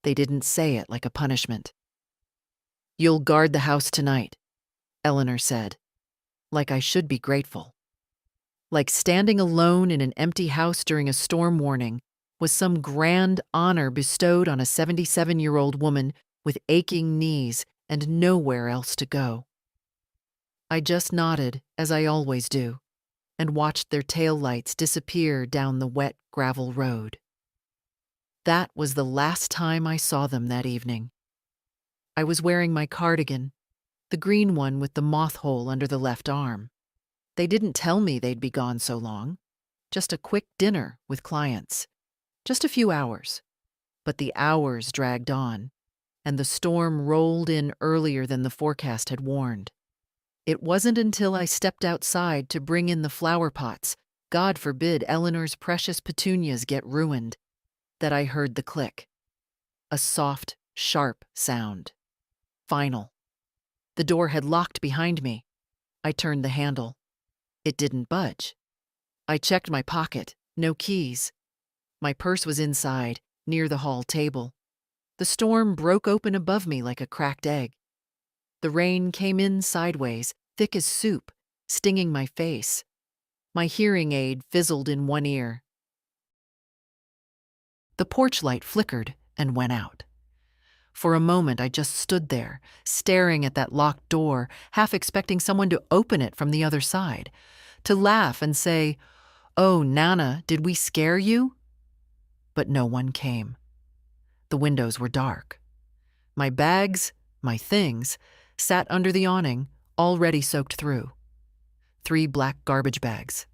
They didn't say it like a punishment. "You'll guard the house tonight," Eleanor said, like I should be grateful. Like standing alone in an empty house during a storm warning was some grand honor bestowed on a 77-year-old woman with aching knees and nowhere else to go. I just nodded, as I always do, and watched their taillights disappear down the wet gravel road. That was the last time I saw them that evening. I was wearing my cardigan, the green one with the moth hole under the left arm. They didn't tell me they'd be gone so long. Just a quick dinner with clients. Just a few hours. But the hours dragged on, and the storm rolled in earlier than the forecast had warned. It wasn't until I stepped outside to bring in the flower pots, God forbid Eleanor's precious petunias get ruined, that I heard the click. A soft, sharp sound. Final. The door had locked behind me. I turned the handle. It didn't budge. I checked my pocket. No keys. My purse was inside, near the hall table. The storm broke open above me like a cracked egg. The rain came in sideways, thick as soup, stinging my face. My hearing aid fizzled in one ear. The porch light flickered and went out. For a moment, I just stood there, staring at that locked door, half expecting someone to open it from the other side, to laugh and say, "Oh, Nana, did we scare you?" But no one came. The windows were dark. My bags, my things, sat under the awning, already soaked through. 3 black garbage bags.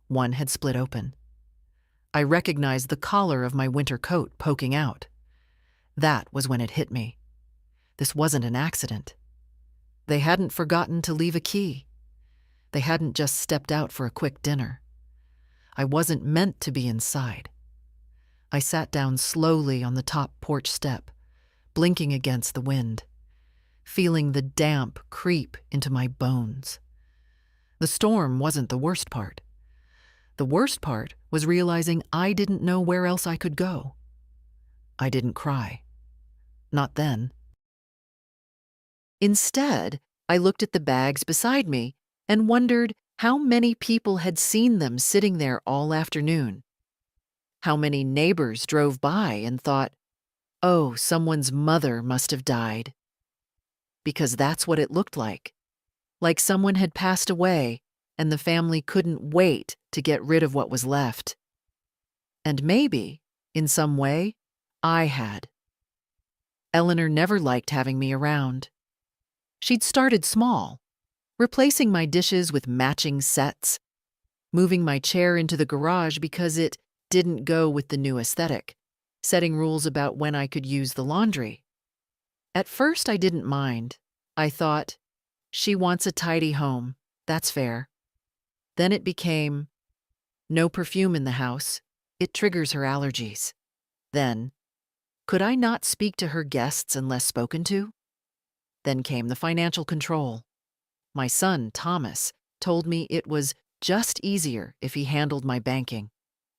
One had split open. I recognized the collar of my winter coat poking out. That was when it hit me. This wasn't an accident. They hadn't forgotten to leave a key. They hadn't just stepped out for a quick dinner. I wasn't meant to be inside. I sat down slowly on the top porch step, blinking against the wind, feeling the damp creep into my bones. The storm wasn't the worst part. The worst part was realizing I didn't know where else I could go. I didn't cry. Not then. Instead, I looked at the bags beside me and wondered how many people had seen them sitting there all afternoon. How many neighbors drove by and thought, "Oh, someone's mother must have died." Because that's what it looked like someone had passed away and the family couldn't wait to get rid of what was left. And maybe, in some way, I had. Eleanor never liked having me around. She'd started small, replacing my dishes with matching sets, moving my chair into the garage because it didn't go with the new aesthetic, setting rules about when I could use the laundry. At first, I didn't mind. I thought, she wants a tidy home. That's fair. Then it became, no perfume in the house. It triggers her allergies. Then, could I not speak to her guests unless spoken to? Then came the financial control. My son, Thomas, told me it was just easier if he handled my banking,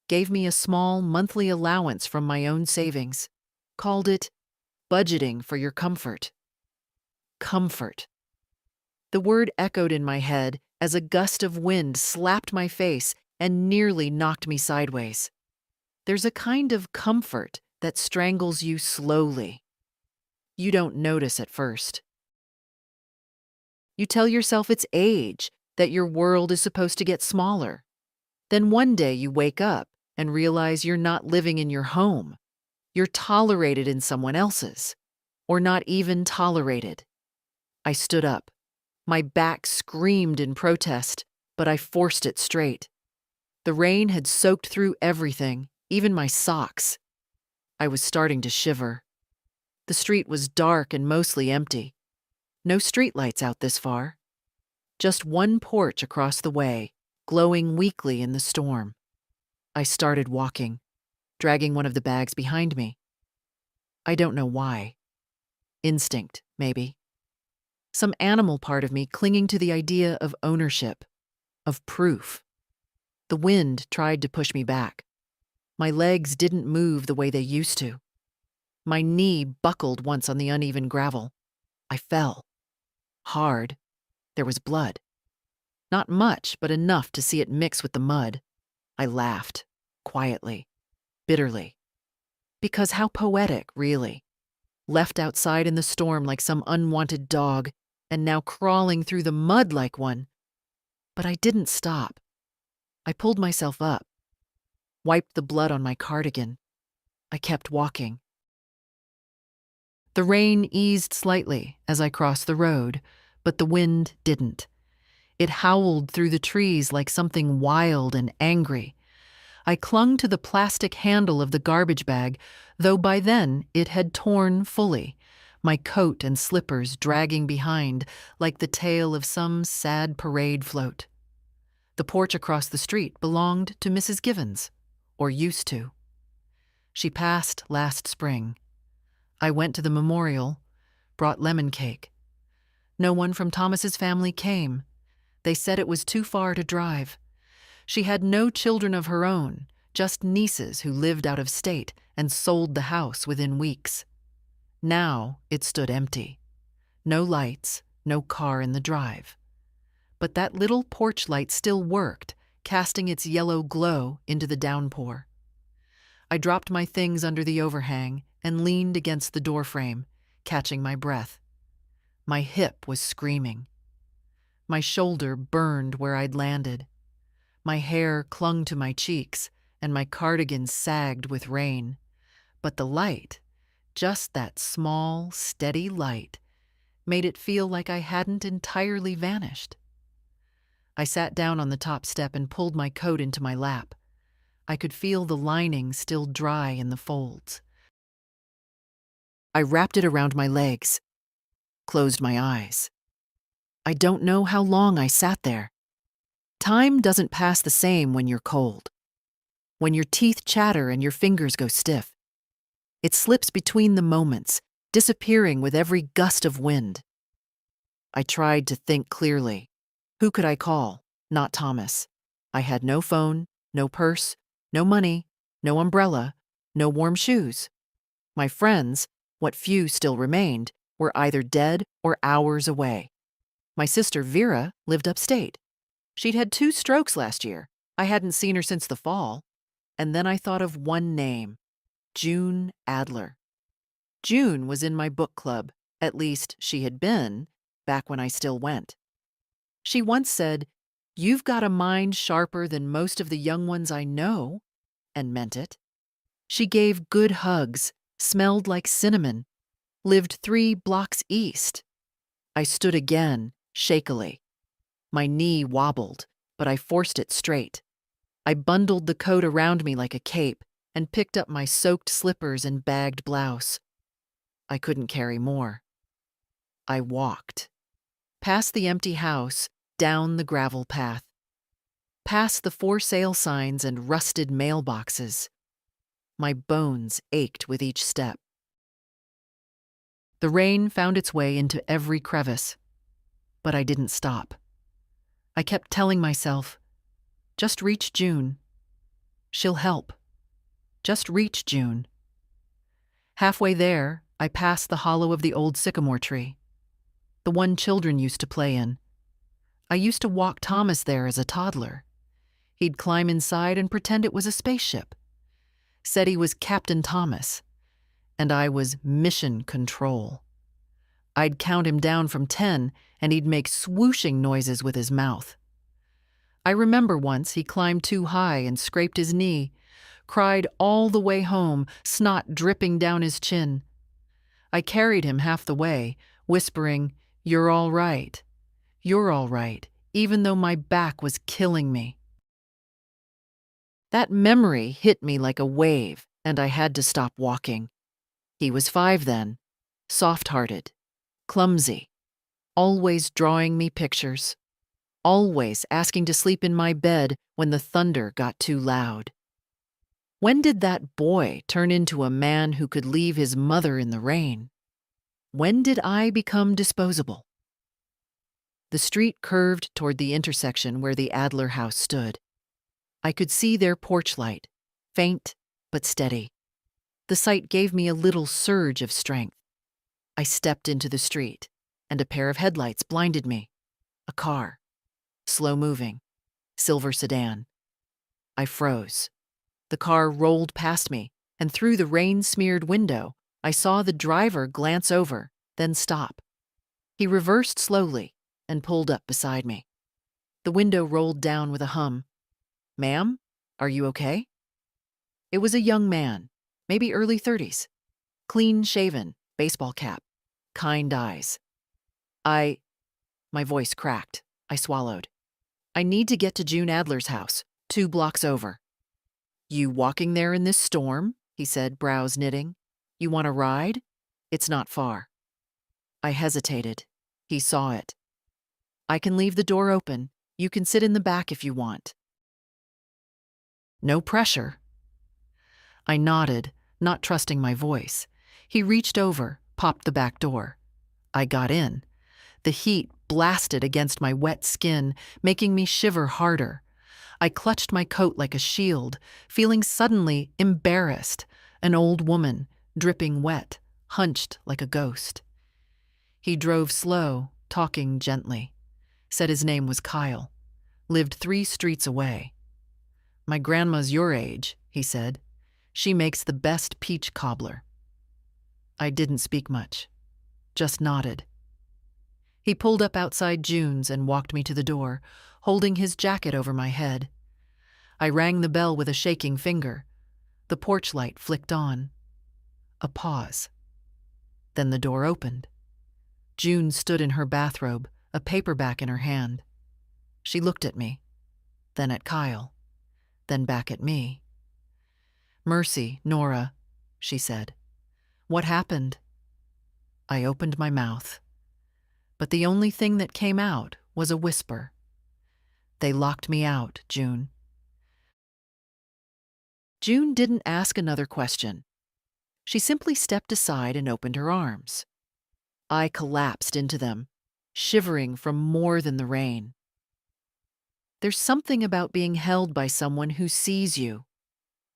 gave me a small monthly allowance from my own savings, called it budgeting for your comfort. Comfort. The word echoed in my head as a gust of wind slapped my face and nearly knocked me sideways. There's a kind of comfort that strangles you slowly. You don't notice at first. You tell yourself it's age, that your world is supposed to get smaller. Then one day you wake up and realize you're not living in your home. You're tolerated in someone else's, or not even tolerated. I stood up. My back screamed in protest, but I forced it straight. The rain had soaked through everything, even my socks. I was starting to shiver. The street was dark and mostly empty. No streetlights out this far. Just one porch across the way, glowing weakly in the storm. I started walking, dragging one of the bags behind me. I don't know why. Instinct, maybe. Some animal part of me clinging to the idea of ownership, of proof. The wind tried to push me back. My legs didn't move the way they used to. My knee buckled once on the uneven gravel. I fell. Hard. There was blood. Not much, but enough to see it mix with the mud. I laughed, quietly, bitterly. Because how poetic, really. Left outside in the storm like some unwanted dog, and now crawling through the mud like one. But I didn't stop. I pulled myself up, wiped the blood on my cardigan. I kept walking. The rain eased slightly as I crossed the road, but the wind didn't. It howled through the trees like something wild and angry. I clung to the plastic handle of the garbage bag, though by then it had torn fully, my coat and slippers dragging behind like the tail of some sad parade float. The porch across the street belonged to Mrs. Givens, or used to. She passed last spring. I went to the memorial, brought lemon cake. No one from Thomas's family came. They said it was too far to drive. She had no children of her own, just nieces who lived out of state and sold the house within weeks. Now it stood empty. No lights, no car in the drive. But that little porch light still worked, casting its yellow glow into the downpour. I dropped my things under the overhang and leaned against the doorframe, catching my breath. My hip was screaming. My shoulder burned where I'd landed. My hair clung to my cheeks, and my cardigan sagged with rain. But the light, just that small, steady light, made it feel like I hadn't entirely vanished. I sat down on the top step and pulled my coat into my lap. I could feel the lining still dry in the folds. I wrapped it around my legs, closed my eyes. I don't know how long I sat there. Time doesn't pass the same when you're cold. When your teeth chatter and your fingers go stiff. It slips between the moments, disappearing with every gust of wind. I tried to think clearly. Who could I call? Not Thomas. I had no phone, no purse, no money, no umbrella, no warm shoes. My friends, what few still remained, were either dead or hours away. My sister Vera lived upstate. She'd had 2 strokes last year. I hadn't seen her since the fall. And then I thought of one name, June Adler. June was in my book club, at least she had been, back when I still went. She once said, "You've got a mind sharper than most of the young ones I know," and meant it. She gave good hugs, smelled like cinnamon, lived 3 blocks east. I stood again, shakily. My knee wobbled, but I forced it straight. I bundled the coat around me like a cape and picked up my soaked slippers and bagged blouse. I couldn't carry more. I walked. Past the empty house, down the gravel path. Past the for sale signs and rusted mailboxes. My bones ached with each step. The rain found its way into every crevice, but I didn't stop. I kept telling myself, just reach June. She'll help. Just reach June. Halfway there, I passed the hollow of the old sycamore tree, the one children used to play in. I used to walk Thomas there as a toddler. He'd climb inside and pretend it was a spaceship. Said he was Captain Thomas, and I was Mission Control. I'd count him down from 10, and he'd make swooshing noises with his mouth. I remember once he climbed too high and scraped his knee, cried all the way home, snot dripping down his chin. I carried him half the way, whispering, "You're all right. You're all right," even though my back was killing me. That memory hit me like a wave, and I had to stop walking. He was 5 then, soft-hearted, clumsy, always drawing me pictures, always asking to sleep in my bed when the thunder got too loud. When did that boy turn into a man who could leave his mother in the rain? When did I become disposable? The street curved toward the intersection where the Adler house stood. I could see their porch light, faint but steady. The sight gave me a little surge of strength. I stepped into the street, and a pair of headlights blinded me. A car. Slow-moving. Silver sedan. I froze. The car rolled past me, and through the rain-smeared window, I saw the driver glance over, then stop. He reversed slowly and pulled up beside me. The window rolled down with a hum. "Ma'am, are you okay?" It was a young man, maybe early 30s. Clean-shaven, baseball cap, kind eyes. My voice cracked. I swallowed. "I need to get to June Adler's house, 2 blocks over." "You walking there in this storm?" he said, brows knitting. "You want a ride? It's not far." I hesitated. He saw it. "I can leave the door open. You can sit in the back if you want." No pressure. I nodded, not trusting my voice. He reached over, popped the back door. I got in. The heat blasted against my wet skin, making me shiver harder. I clutched my coat like a shield, feeling suddenly embarrassed, an old woman, dripping wet, hunched like a ghost. He drove slow, talking gently. Said his name was Kyle. Lived 3 streets away. "My grandma's your age," he said. "She makes the best peach cobbler." I didn't speak much, just nodded. He pulled up outside June's and walked me to the door, holding his jacket over my head. I rang the bell with a shaking finger. The porch light flicked on. A pause. Then the door opened. June stood in her bathrobe, a paperback in her hand. She looked at me, then at Kyle, then back at me. "Mercy, Nora," she said. "What happened?" I opened my mouth, but the only thing that came out was a whisper. "They locked me out, June." June didn't ask another question. She simply stepped aside and opened her arms. I collapsed into them, shivering from more than the rain. There's something about being held by someone who sees you,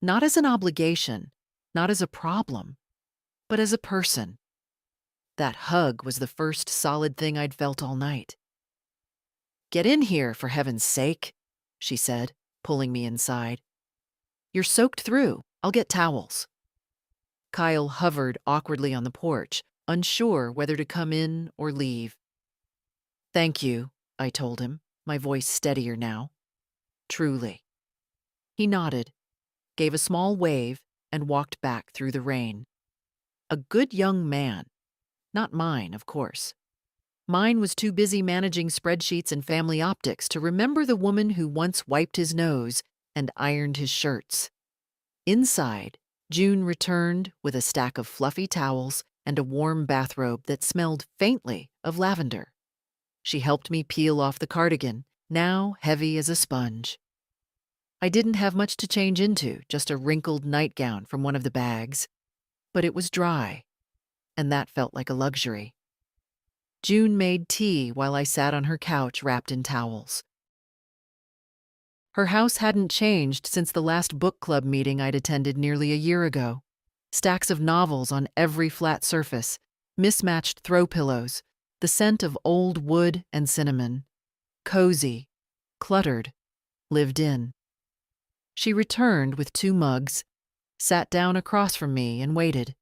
not as an obligation, not as a problem, but as a person. That hug was the first solid thing I'd felt all night. "Get in here, for heaven's sake," she said, pulling me inside. "You're soaked through. I'll get towels." Kyle hovered awkwardly on the porch, unsure whether to come in or leave. "Thank you," I told him, my voice steadier now. "Truly." He nodded, gave a small wave, and walked back through the rain. A good young man. Not mine, of course. Mine was too busy managing spreadsheets and family optics to remember the woman who once wiped his nose and ironed his shirts. Inside, June returned with a stack of fluffy towels and a warm bathrobe that smelled faintly of lavender. She helped me peel off the cardigan, now heavy as a sponge. I didn't have much to change into, just a wrinkled nightgown from one of the bags. But it was dry, and that felt like a luxury. June made tea while I sat on her couch wrapped in towels. Her house hadn't changed since the last book club meeting I'd attended nearly a year ago. Stacks of novels on every flat surface, mismatched throw pillows, the scent of old wood and cinnamon. Cozy, cluttered, lived in. She returned with 2 mugs, sat down across from me and waited.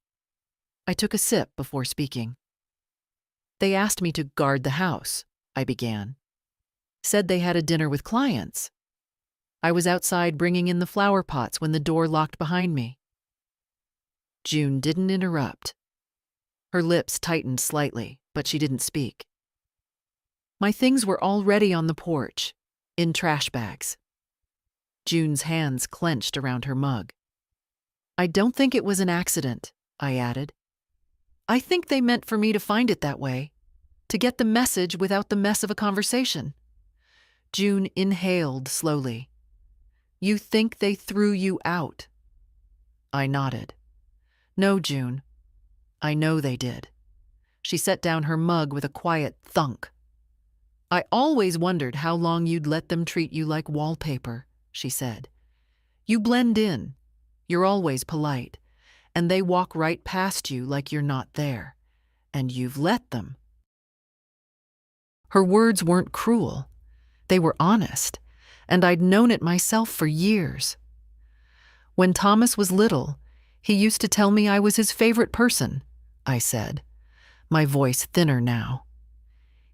I took a sip before speaking. "They asked me to guard the house," I began. "Said they had a dinner with clients. I was outside bringing in the flower pots when the door locked behind me." June didn't interrupt. Her lips tightened slightly, but she didn't speak. My things were already on the porch, in trash bags. June's hands clenched around her mug. "I don't think it was an accident," I added. "I think they meant for me to find it that way, to get the message without the mess of a conversation." June inhaled slowly. "You think they threw you out?" I nodded. "No, June. I know they did." She set down her mug with a quiet thunk. "I always wondered how long you'd let them treat you like wallpaper," she said. "You blend in. You're always polite. and they walk right past you like you're not there, and you've let them. Her words weren't cruel. They were honest, and I'd known it myself for years. When Thomas was little, he used to tell me I was his favorite person, I said, my voice thinner now.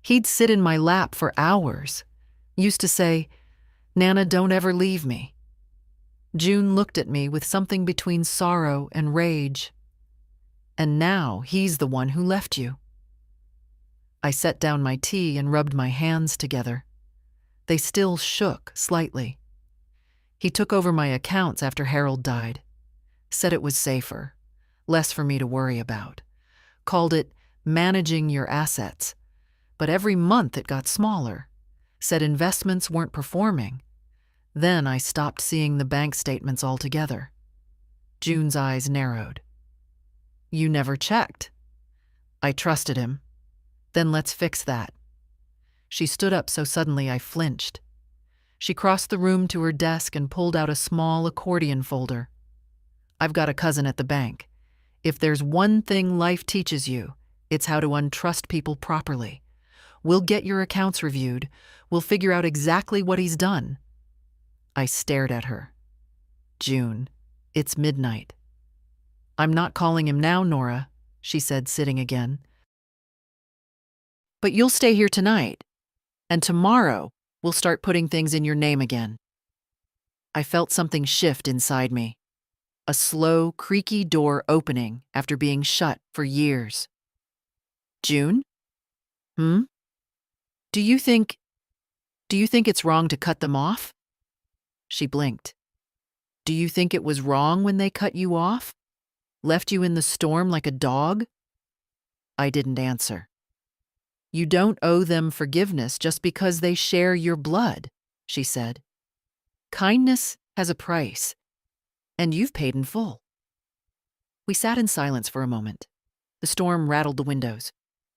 He'd sit in my lap for hours, used to say, "Nana, don't ever leave me." June looked at me with something between sorrow and rage. "And now he's the one who left you." I set down my tea and rubbed my hands together. They still shook slightly. He took over my accounts after Harold died, said it was safer, less for me to worry about, called it managing your assets. But every month it got smaller, said investments weren't performing. Then I stopped seeing the bank statements altogether. June's eyes narrowed. "You never checked." I trusted him. "Then let's fix that." She stood up so suddenly I flinched. She crossed the room to her desk and pulled out a small accordion folder. "I've got a cousin at the bank. If there's one thing life teaches you, it's how to untrust people properly. We'll get your accounts reviewed. We'll figure out exactly what he's done." I stared at her. "June, it's midnight." "I'm not calling him now, Nora," she said, sitting again. "But you'll stay here tonight, and tomorrow we'll start putting things in your name again." I felt something shift inside me, a slow, creaky door opening after being shut for years. "June? Hmm? Do you think it's wrong to cut them off?" She blinked. "Do you think it was wrong when they cut you off? Left you in the storm like a dog?" I didn't answer. "You don't owe them forgiveness just because they share your blood," she said. "Kindness has a price, and you've paid in full." We sat in silence for a moment. The storm rattled the windows,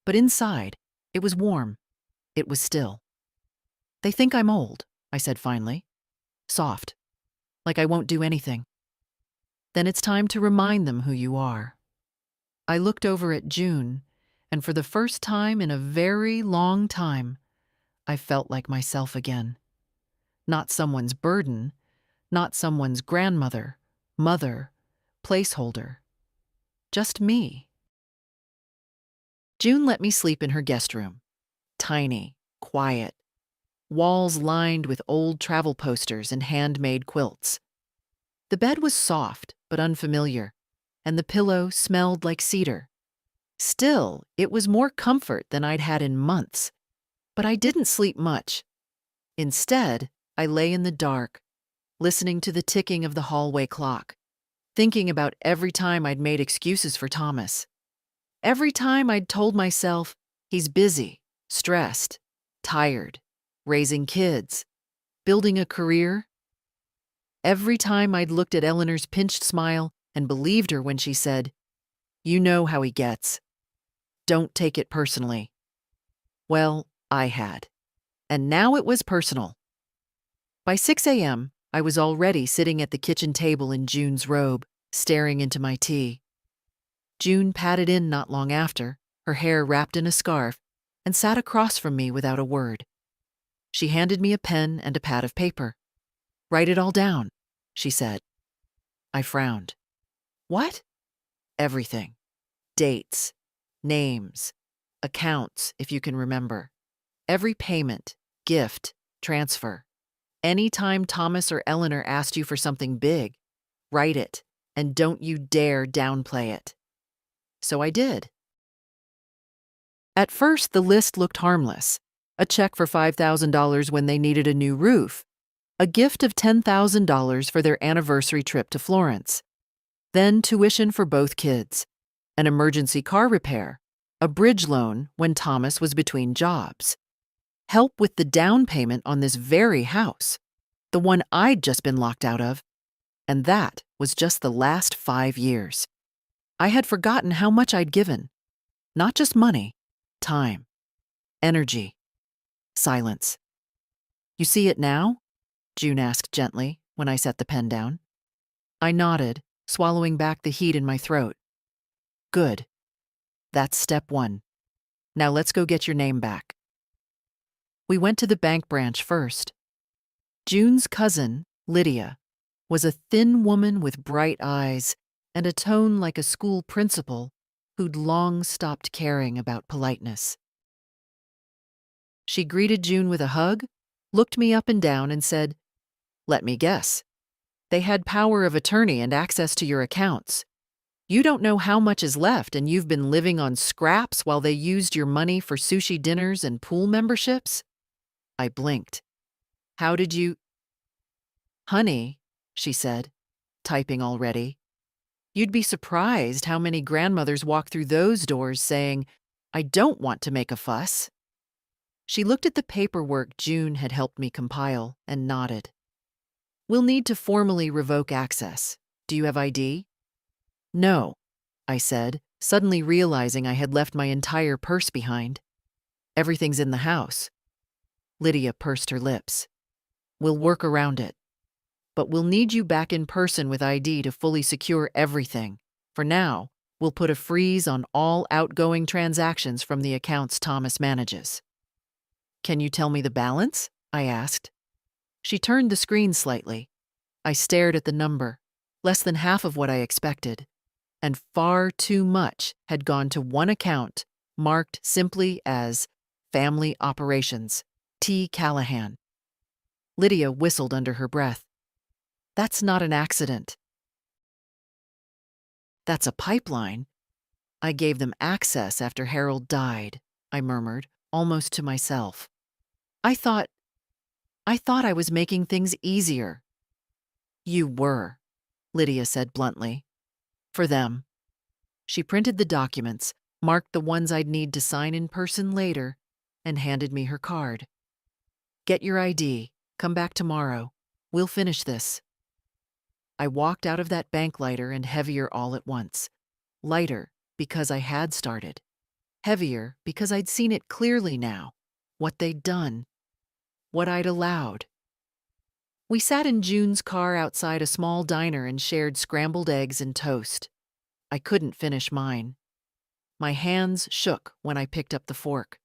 but inside, it was warm. It was still. "They think I'm old," I said finally. Soft, like I won't do anything. "Then it's time to remind them who you are." I looked over at June, and for the first time in a very long time, I felt like myself again. Not someone's burden, not someone's grandmother, mother, placeholder. Just me. June let me sleep in her guest room. Tiny, quiet. Walls lined with old travel posters and handmade quilts. The bed was soft but unfamiliar, and the pillow smelled like cedar. Still, it was more comfort than I'd had in months. But I didn't sleep much. Instead, I lay in the dark, listening to the ticking of the hallway clock, thinking about every time I'd made excuses for Thomas. Every time I'd told myself, he's busy, stressed, tired, raising kids, building a career. Every time I'd looked at Eleanor's pinched smile and believed her when she said, "You know how he gets. Don't take it personally." Well, I had. And now it was personal. By 6 a.m., I was already sitting at the kitchen table in June's robe, staring into my tea. June padded in not long after, her hair wrapped in a scarf, and sat across from me without a word. She handed me a pen and a pad of paper. "Write it all down," she said. I frowned. "What?" "Everything. Dates, names, accounts, if you can remember. Every payment, gift, transfer. Any time Thomas or Eleanor asked you for something big, write it, and don't you dare downplay it." So I did. At first, the list looked harmless. A check for $5,000 when they needed a new roof. A gift of $10,000 for their anniversary trip to Florence. Then tuition for both kids. An emergency car repair. A bridge loan when Thomas was between jobs. Help with the down payment on this very house. The one I'd just been locked out of. And that was just the last 5 years. I had forgotten how much I'd given. Not just money, time, energy, silence. "You see it now?" June asked gently when I set the pen down. I nodded, swallowing back the heat in my throat. Good. That's step one. Now let's go get your name back. We went to the bank branch first. June's cousin, Lydia, was a thin woman with bright eyes and a tone like a school principal who'd long stopped caring about politeness. She greeted June with a hug, looked me up and down, and said, "Let me guess. They had power of attorney and access to your accounts. You don't know how much is left, and you've been living on scraps while they used your money for sushi dinners and pool memberships?" I blinked. "How did you—" "Honey," she said, typing already, "you'd be surprised how many grandmothers walk through those doors saying, 'I don't want to make a fuss.'" She looked at the paperwork June had helped me compile and nodded. "We'll need to formally revoke access. Do you have ID?" "No," I said, suddenly realizing I had left my entire purse behind. "Everything's in the house." Lydia pursed her lips. "We'll work around it. But we'll need you back in person with ID to fully secure everything. For now, we'll put a freeze on all outgoing transactions from the accounts Thomas manages." "Can you tell me the balance?" I asked. She turned the screen slightly. I stared at the number, less than half of what I expected, and far too much had gone to one account marked simply as Family Operations, T. Callahan. Lydia whistled under her breath. "That's not an accident. That's a pipeline. I gave them access after Harold died," I murmured, almost to myself. I thought I was making things easier." "You were," Lydia said bluntly. "For them." She printed the documents, marked the ones I'd need to sign in person later, and handed me her card. "Get your ID. Come back tomorrow. We'll finish this." I walked out of that bank lighter and heavier all at once. Lighter because I had started. Heavier because I'd seen it clearly now. What they'd done. What I'd allowed. We sat in June's car outside a small diner and shared scrambled eggs and toast. I couldn't finish mine. My hands shook when I picked up the fork.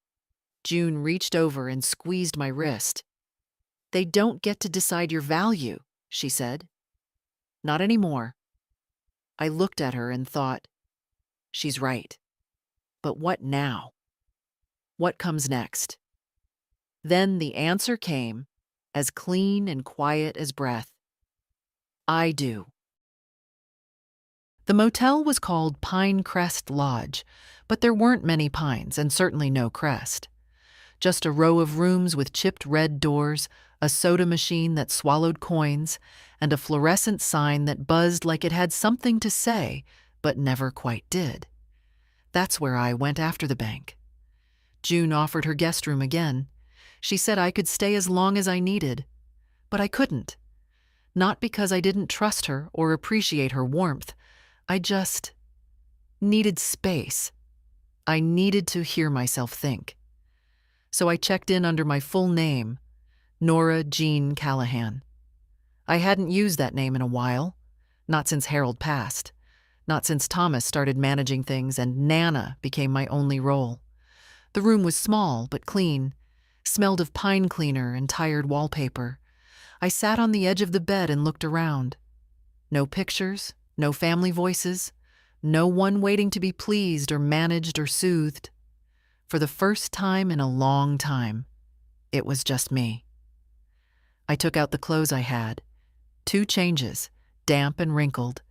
June reached over and squeezed my wrist. "They don't get to decide your value," she said. "Not anymore." I looked at her and thought, she's right. But what now? What comes next? Then the answer came, as clean and quiet as breath. "I do." The motel was called Pine Crest Lodge, but there weren't many pines and certainly no crest. Just a row of rooms with chipped red doors, a soda machine that swallowed coins, and a fluorescent sign that buzzed like it had something to say, but never quite did. That's where I went after the bank. June offered her guest room again. She said I could stay as long as I needed, but I couldn't. Not because I didn't trust her or appreciate her warmth. I just needed space. I needed to hear myself think. So I checked in under my full name, Nora Jean Callahan. I hadn't used that name in a while, not since Harold passed, not since Thomas started managing things and Nana became my only role. The room was small but clean, smelled of pine cleaner and tired wallpaper. I sat on the edge of the bed and looked around. No pictures, no family voices, no one waiting to be pleased or managed or soothed. For the first time in a long time, it was just me. I took out the clothes I had, 2 changes, damp and wrinkled,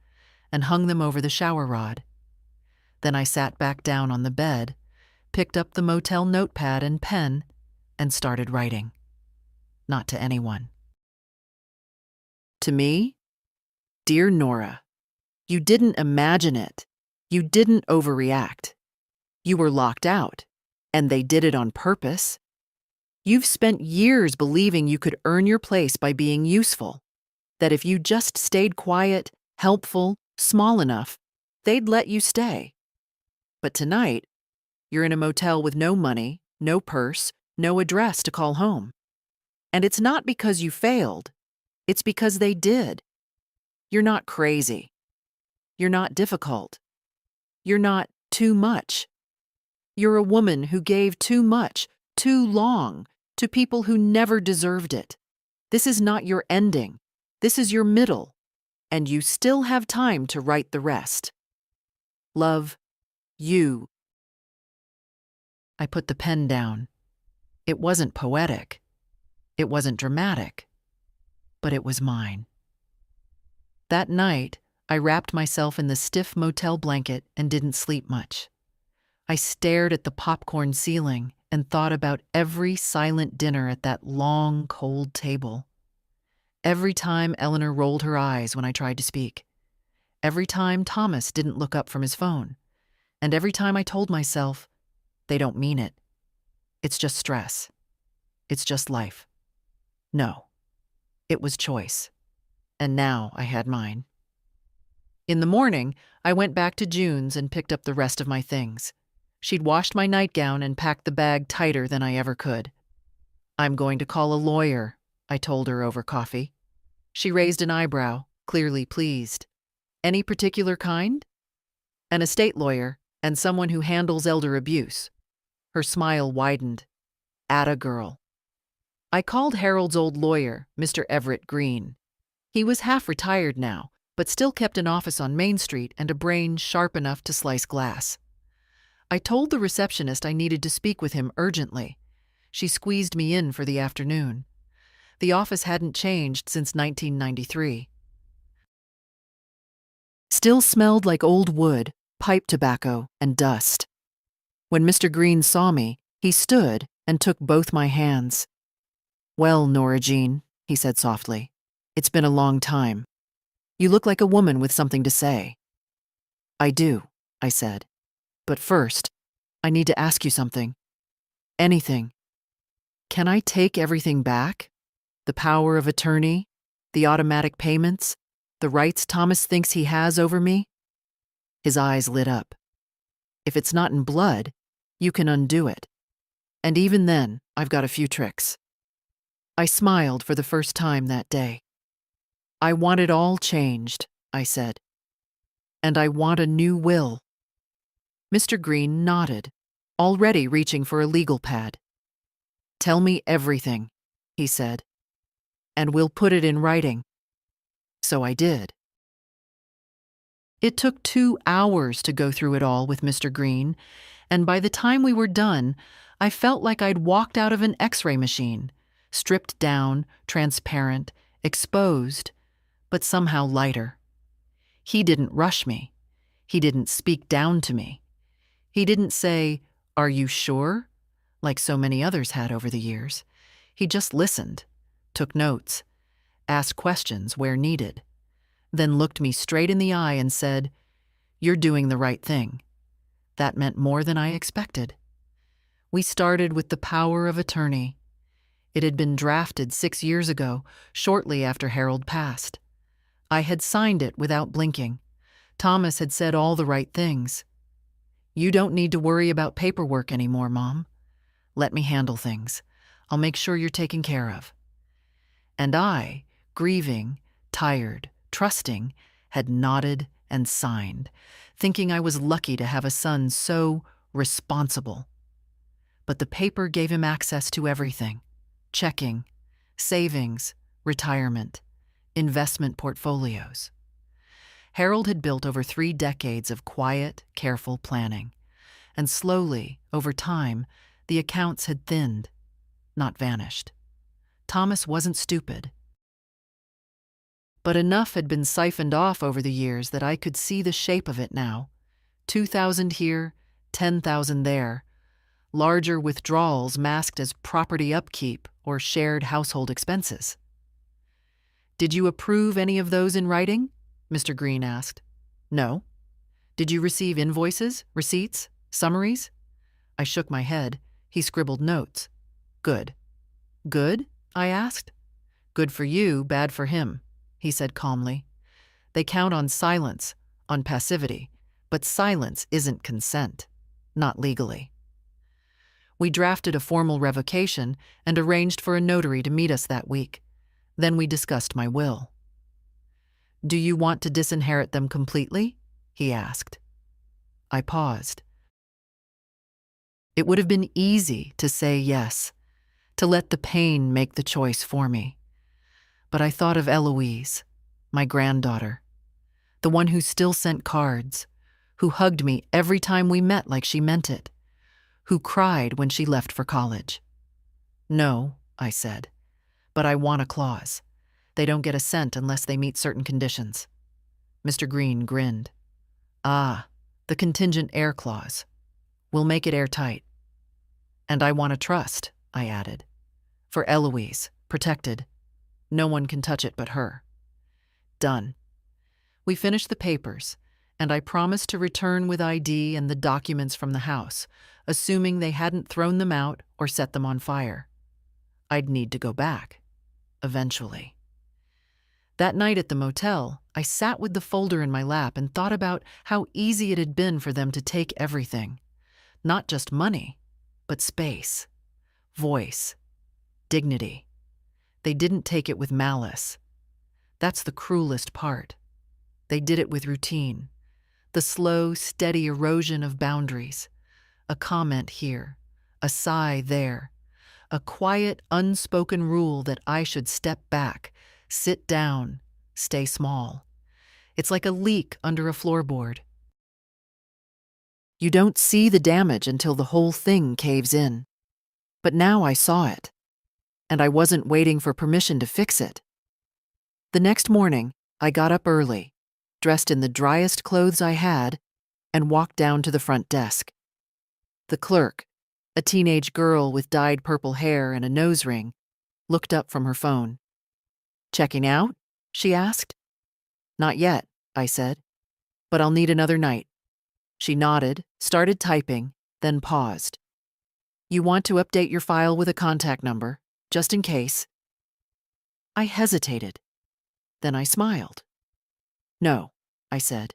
and hung them over the shower rod. Then I sat back down on the bed, picked up the motel notepad and pen, and started writing. Not to anyone. To me, dear Nora, you didn't imagine it. You didn't overreact. You were locked out, and they did it on purpose. You've spent years believing you could earn your place by being useful, that if you just stayed quiet, helpful, small enough, they'd let you stay. But tonight, you're in a motel with no money, no purse, no address to call home. And it's not because you failed. It's because they did. You're not crazy. You're not difficult. You're not too much. You're a woman who gave too much, too long, to people who never deserved it. This is not your ending. This is your middle, and you still have time to write the rest. Love, you. I put the pen down. It wasn't poetic. It wasn't dramatic. But it was mine. That night, I wrapped myself in the stiff motel blanket and didn't sleep much. I stared at the popcorn ceiling and thought about every silent dinner at that long, cold table. Every time Eleanor rolled her eyes when I tried to speak. Every time Thomas didn't look up from his phone. And every time I told myself, they don't mean it. It's just stress. It's just life. No, it was choice. And now I had mine. In the morning, I went back to June's and picked up the rest of my things. She'd washed my nightgown and packed the bag tighter than I ever could. I'm going to call a lawyer, I told her over coffee. She raised an eyebrow, clearly pleased. Any particular kind? An estate lawyer and someone who handles elder abuse. Her smile widened. Atta girl. I called Harold's old lawyer, Mr. Everett Green. He was half retired now, but still kept an office on Main Street and a brain sharp enough to slice glass. I told the receptionist I needed to speak with him urgently. She squeezed me in for the afternoon. The office hadn't changed since 1993. Still smelled like old wood, pipe tobacco, and dust. When Mr. Green saw me, he stood and took both my hands. "Well, Nora Jean," he said softly, "it's been a long time. You look like a woman with something to say." "I do," I said. "But first, I need to ask you something. Anything. Can I take everything back? The power of attorney, the automatic payments, the rights Thomas thinks he has over me?" His eyes lit up. "If it's not in blood, you can undo it. And even then, I've got a few tricks." I smiled for the first time that day. "I want it all changed," I said. "And I want a new will." Mr. Green nodded, already reaching for a legal pad. "Tell me everything," he said, "and we'll put it in writing." So I did. It took 2 hours to go through it all with Mr. Green, and by the time we were done, I felt like I'd walked out of an X-ray machine, stripped down, transparent, exposed, but somehow lighter. He didn't rush me. He didn't speak down to me. He didn't say, "Are you sure?" like so many others had over the years. He just listened, took notes, asked questions where needed, then looked me straight in the eye and said, "You're doing the right thing." That meant more than I expected. We started with the power of attorney. It had been drafted 6 years ago, shortly after Harold passed. I had signed it without blinking. Thomas had said all the right things. "You don't need to worry about paperwork anymore, Mom. Let me handle things. I'll make sure you're taken care of." And I, grieving, tired, trusting, had nodded and signed, thinking I was lucky to have a son so responsible. But the paper gave him access to everything: checking, savings, retirement, investment portfolios. Harold had built over 3 decades of quiet, careful planning, and slowly, over time, the accounts had thinned, not vanished. Thomas wasn't stupid. But enough had been siphoned off over the years that I could see the shape of it now. 2,000 here, 10,000 there. Larger withdrawals masked as property upkeep or shared household expenses. "Did you approve any of those in writing?" Mr. Green asked. "No." "Did you receive invoices, receipts, summaries?" I shook my head. He scribbled notes. "Good." "Good?" I asked. "Good for you, bad for him," he said calmly. "They count on silence, on passivity, but silence isn't consent, not legally." We drafted a formal revocation and arranged for a notary to meet us that week. Then we discussed my will. "Do you want to disinherit them completely?" he asked. I paused. It would have been easy to say yes, to let the pain make the choice for me. But I thought of Eloise, my granddaughter, the one who still sent cards, who hugged me every time we met like she meant it, who cried when she left for college. No, I said, but I want a clause. They don't get a cent unless they meet certain conditions. Mr. Green grinned. Ah, the contingent heir clause. We'll make it airtight. And I want a trust, I added. For Eloise, protected. No one can touch it but her. Done. We finished the papers, and I promised to return with ID and the documents from the house, assuming they hadn't thrown them out or set them on fire. I'd need to go back, eventually. That night at the motel, I sat with the folder in my lap and thought about how easy it had been for them to take everything. Not just money, but space, voice, dignity. They didn't take it with malice. That's the cruelest part. They did it with routine, the slow, steady erosion of boundaries. A comment here, a sigh there, a quiet, unspoken rule that I should step back, sit down, stay small. It's like a leak under a floorboard. You don't see the damage until the whole thing caves in. But now I saw it, and I wasn't waiting for permission to fix it. The next morning, I got up early, dressed in the driest clothes I had, and walked down to the front desk. The clerk, a teenage girl with dyed purple hair and a nose ring, looked up from her phone. "Checking out?" she asked. "Not yet," I said, "but I'll need another night." She nodded, started typing, then paused. "You want to update your file with a contact number, just in case?" I hesitated. Then I smiled. "No," I said.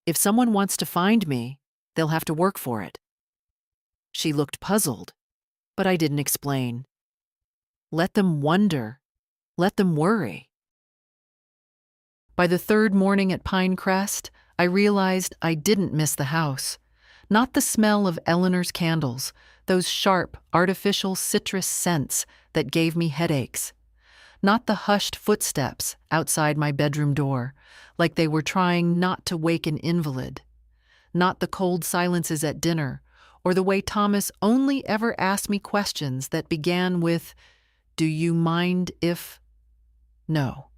"If someone wants to find me, they'll have to work for it." She looked puzzled, but I didn't explain. Let them wonder. Let them worry. By the third morning at Pinecrest, I realized I didn't miss the house. Not the smell of Eleanor's candles, those sharp, artificial citrus scents that gave me headaches. Not the hushed footsteps outside my bedroom door, like they were trying not to wake an invalid. Not the cold silences at dinner, or the way Thomas only ever asked me questions that began with, "Do you mind if—" No.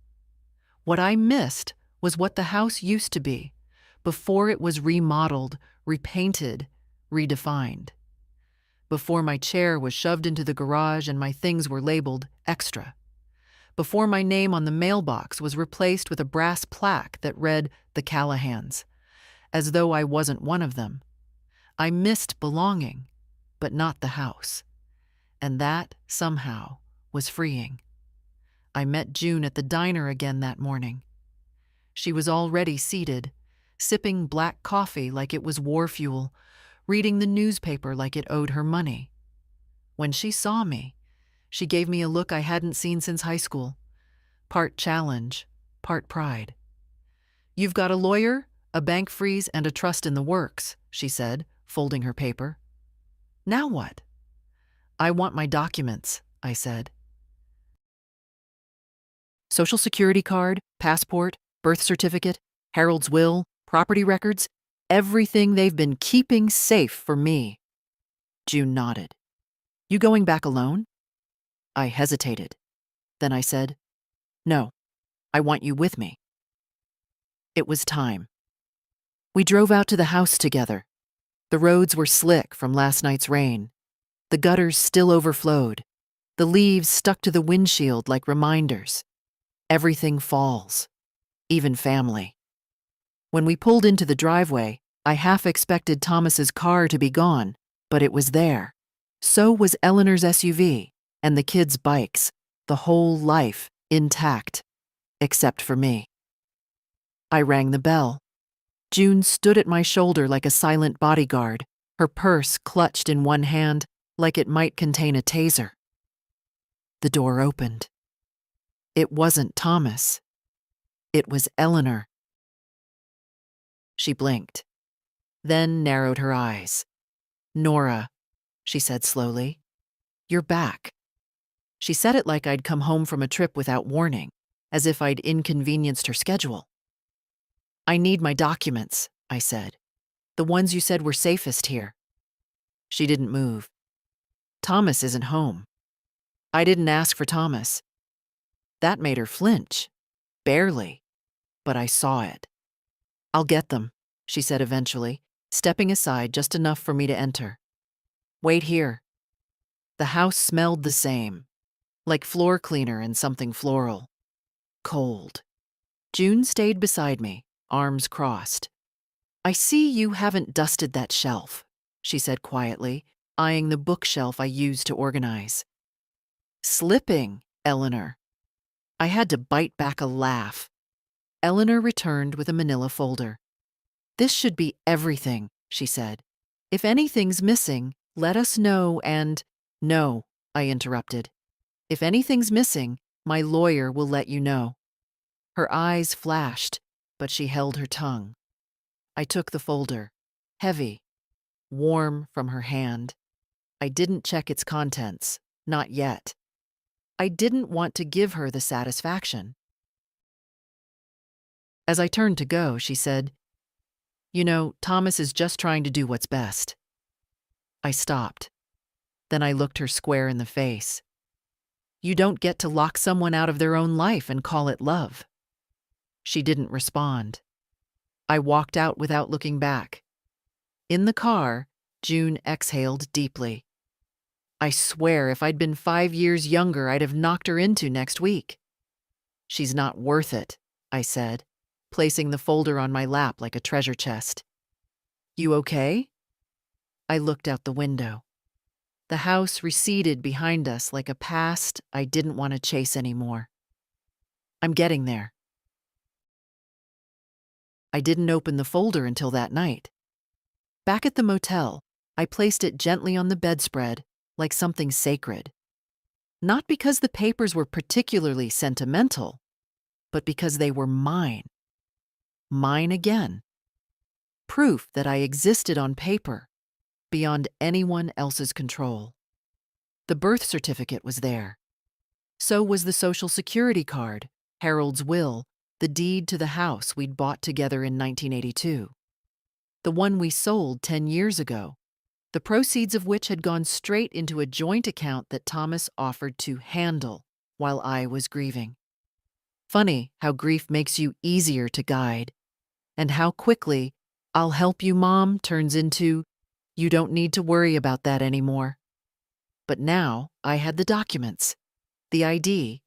What I missed was what the house used to be, before it was remodeled, repainted, redefined. Before my chair was shoved into the garage and my things were labeled extra. Before my name on the mailbox was replaced with a brass plaque that read the Callahans, as though I wasn't one of them. I missed belonging, but not the house. And that, somehow, was freeing. I met June at the diner again that morning. She was already seated, sipping black coffee like it was war fuel, reading the newspaper like it owed her money. When she saw me, she gave me a look I hadn't seen since high school. Part challenge, part pride. "You've got a lawyer, a bank freeze, and a trust in the works," she said, folding her paper. "Now what?" "I want my documents," I said. Social Security card, passport, birth certificate, Harold's will, property records, everything they've been keeping safe for me. June nodded. "You going back alone?" I hesitated. Then I said, "No, I want you with me." It was time. We drove out to the house together. The roads were slick from last night's rain. The gutters still overflowed. The leaves stuck to the windshield like reminders. Everything falls, even family. When we pulled into the driveway, I half expected Thomas's car to be gone, but it was there. So was Eleanor's SUV and the kids' bikes, the whole life intact, except for me. I rang the bell. June stood at my shoulder like a silent bodyguard, her purse clutched in one hand like it might contain a taser. The door opened. It wasn't Thomas. It was Eleanor. She blinked, then narrowed her eyes. Nora, she said slowly, you're back. She said it like I'd come home from a trip without warning, as if I'd inconvenienced her schedule. I need my documents, I said. The ones you said were safest here. She didn't move. Thomas isn't home. I didn't ask for Thomas. That made her flinch. Barely. But I saw it. I'll get them, she said eventually, stepping aside just enough for me to enter. Wait here. The house smelled the same, like floor cleaner and something floral. Cold. June stayed beside me, arms crossed. I see you haven't dusted that shelf, she said quietly, eyeing the bookshelf I used to organize. Slipping, Eleanor. I had to bite back a laugh. Eleanor returned with a manila folder. This should be everything, she said. If anything's missing, let us know and… No, I interrupted. If anything's missing, my lawyer will let you know. Her eyes flashed, but she held her tongue. I took the folder, heavy, warm from her hand. I didn't check its contents, not yet. I didn't want to give her the satisfaction. As I turned to go, she said, You know, Thomas is just trying to do what's best. I stopped. Then I looked her square in the face. You don't get to lock someone out of their own life and call it love. She didn't respond. I walked out without looking back. In the car, June exhaled deeply. I swear if I'd been 5 years younger, I'd have knocked her into next week. She's not worth it, I said, placing the folder on my lap like a treasure chest. You okay? I looked out the window. The house receded behind us like a past I didn't want to chase anymore. I'm getting there. I didn't open the folder until that night. Back at the motel, I placed it gently on the bedspread, like something sacred. Not because the papers were particularly sentimental, but because they were mine. Mine again. Proof that I existed on paper, beyond anyone else's control. The birth certificate was there. So was the Social Security card, Harold's will, the deed to the house we'd bought together in 1982. The one we sold 10 years ago, the proceeds of which had gone straight into a joint account that Thomas offered to handle while I was grieving. Funny how grief makes you easier to guide, and how quickly "I'll help you, Mom" turns into "You don't need to worry about that anymore." But now I had the documents, the ID,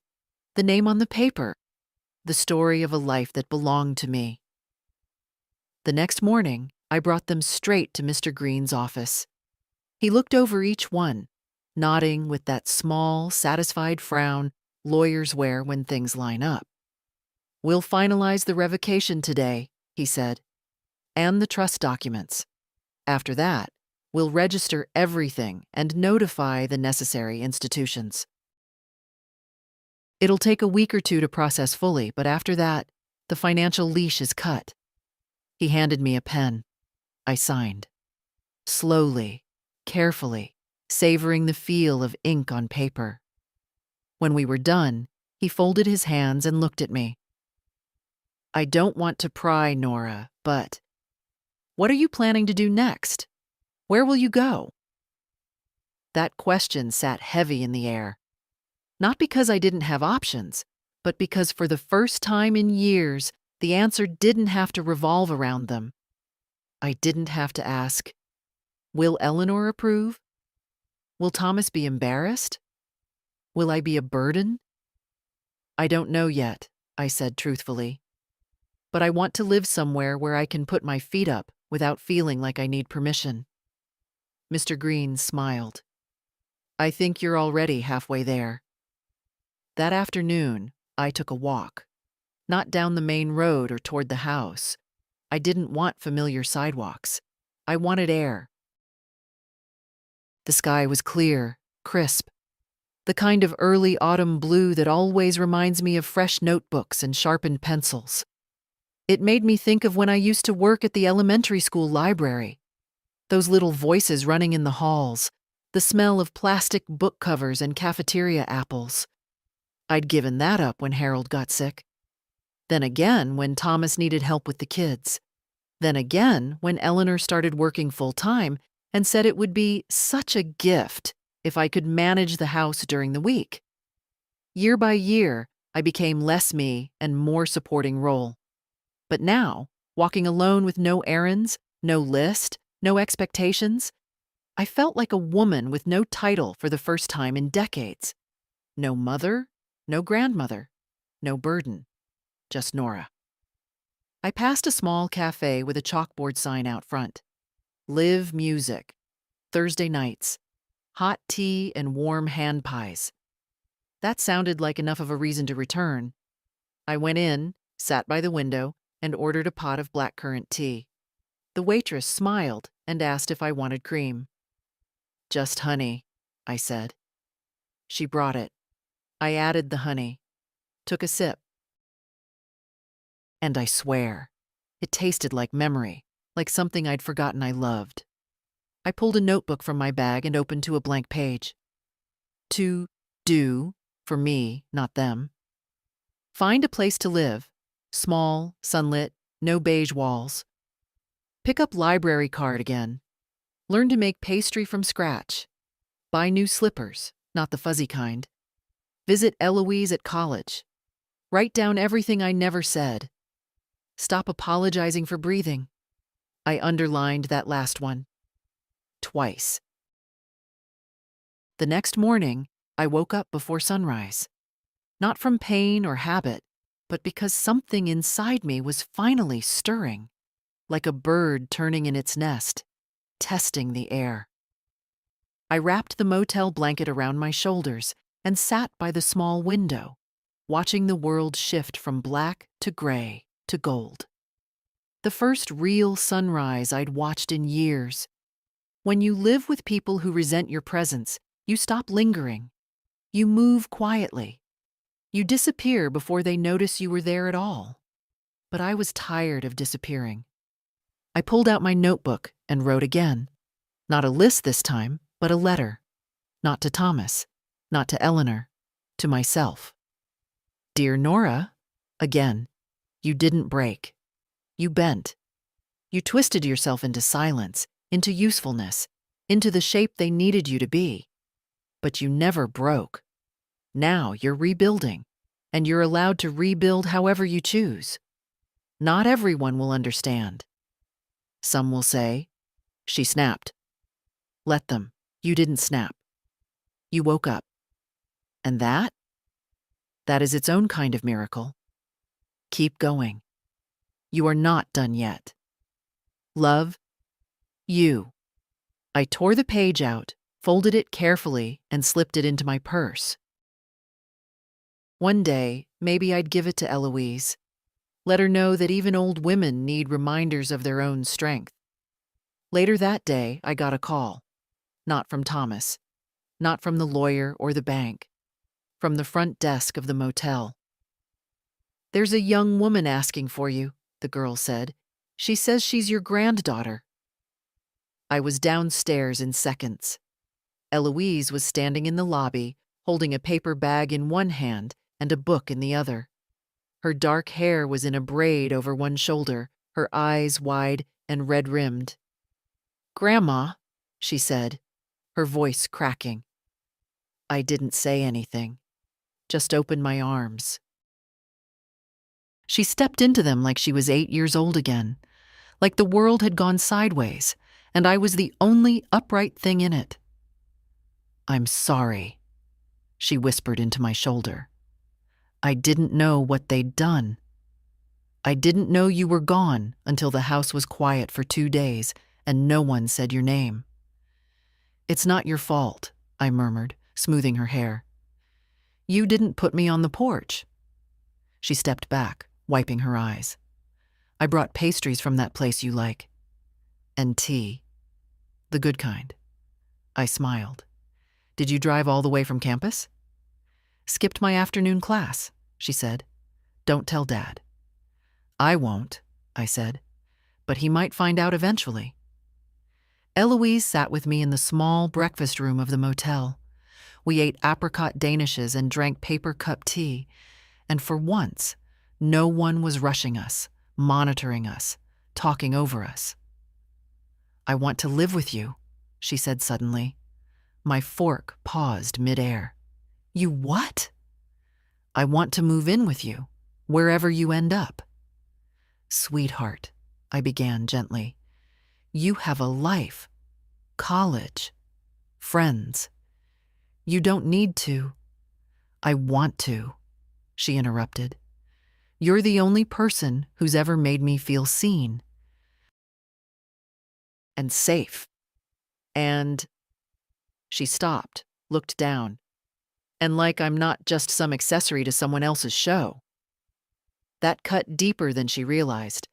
the name on the paper, the story of a life that belonged to me. The next morning, I brought them straight to Mr. Green's office. He looked over each one, nodding with that small, satisfied frown lawyers wear when things line up. We'll finalize the revocation today, he said, and the trust documents. After that, we'll register everything and notify the necessary institutions. It'll take a week or two to process fully, but after that, the financial leash is cut. He handed me a pen. I signed. Slowly, carefully, savoring the feel of ink on paper. When we were done, he folded his hands and looked at me. I don't want to pry, Nora, but what are you planning to do next? Where will you go? That question sat heavy in the air. Not because I didn't have options, but because for the first time in years, the answer didn't have to revolve around them. I didn't have to ask, will Eleanor approve? Will Thomas be embarrassed? Will I be a burden? I don't know yet, I said truthfully. But I want to live somewhere where I can put my feet up without feeling like I need permission. Mr. Green smiled. I think you're already halfway there. That afternoon, I took a walk. Not down the main road or toward the house. I didn't want familiar sidewalks. I wanted air. The sky was clear, crisp. The kind of early autumn blue that always reminds me of fresh notebooks and sharpened pencils. It made me think of when I used to work at the elementary school library. Those little voices running in the halls, the smell of plastic book covers and cafeteria apples. I'd given that up when Harold got sick. Then again when Thomas needed help with the kids. Then again when Eleanor started working full-time and said it would be such a gift if I could manage the house during the week. Year by year, I became less me and more supporting role. But now, walking alone with no errands, no list, no expectations, I felt like a woman with no title for the first time in decades. No mother, no grandmother, no burden, just Nora. I passed a small cafe with a chalkboard sign out front. Live music, Thursday nights, hot tea and warm hand pies. That sounded like enough of a reason to return. I went in, sat by the window, and ordered a pot of blackcurrant tea. The waitress smiled and asked if I wanted cream. Just honey, I said. She brought it. I added the honey, took a sip. And I swear, it tasted like memory, like something I'd forgotten I loved. I pulled a notebook from my bag and opened to a blank page. To do, for me, not them. Find a place to live, small, sunlit, no beige walls. Pick up library card again. Learn to make pastry from scratch. Buy new slippers, not the fuzzy kind. Visit Eloise at college. Write down everything I never said. Stop apologizing for breathing. I underlined that last one. Twice. The next morning, I woke up before sunrise. Not from pain or habit, but because something inside me was finally stirring, like a bird turning in its nest, testing the air. I wrapped the motel blanket around my shoulders and sat by the small window, watching the world shift from black to gray to gold. The first real sunrise I'd watched in years. When you live with people who resent your presence, you stop lingering. You move quietly. You disappear before they notice you were there at all. But I was tired of disappearing. I pulled out my notebook and wrote again. Not a list this time, but a letter. Not to Thomas, not to Eleanor, to myself. Dear Nora, again, you didn't break. You bent. You twisted yourself into silence, into usefulness, into the shape they needed you to be. But you never broke. Now you're rebuilding, and you're allowed to rebuild however you choose. Not everyone will understand. Some will say, she snapped. Let them. You didn't snap. You woke up. And that is its own kind of miracle. Keep going. You are not done yet. Love, you. I tore the page out, folded it carefully, and slipped it into my purse. One day, maybe I'd give it to Eloise. Let her know that even old women need reminders of their own strength. Later that day, I got a call. Not from Thomas. Not from the lawyer or the bank. From the front desk of the motel. There's a young woman asking for you, the girl said. She says she's your granddaughter. I was downstairs in seconds. Eloise was standing in the lobby, holding a paper bag in one hand and a book in the other. Her dark hair was in a braid over one shoulder, her eyes wide and red-rimmed. Grandma, she said, her voice cracking. I didn't say anything, just opened my arms. She stepped into them like she was 8 years old again, like the world had gone sideways, and I was the only upright thing in it. I'm sorry, she whispered into my shoulder. I didn't know what they'd done. I didn't know you were gone until the house was quiet for 2 days and no one said your name. It's not your fault, I murmured, smoothing her hair. You didn't put me on the porch. She stepped back, wiping her eyes. I brought pastries from that place you like. And tea. The good kind. I smiled. Did you drive all the way from campus? Skipped my afternoon class, she said. Don't tell Dad. I won't, I said, but he might find out eventually. Eloise sat with me in the small breakfast room of the motel. We ate apricot danishes and drank paper cup tea, and for once, no one was rushing us, monitoring us, talking over us. I want to live with you, she said suddenly. My fork paused midair. You what? I want to move in with you, wherever you end up. Sweetheart, I began gently, you have a life, college, friends. You don't need to. I want to, she interrupted. You're the only person who's ever made me feel seen and safe. And she stopped, looked down, and like I'm not just some accessory to someone else's show. That cut deeper than she realized.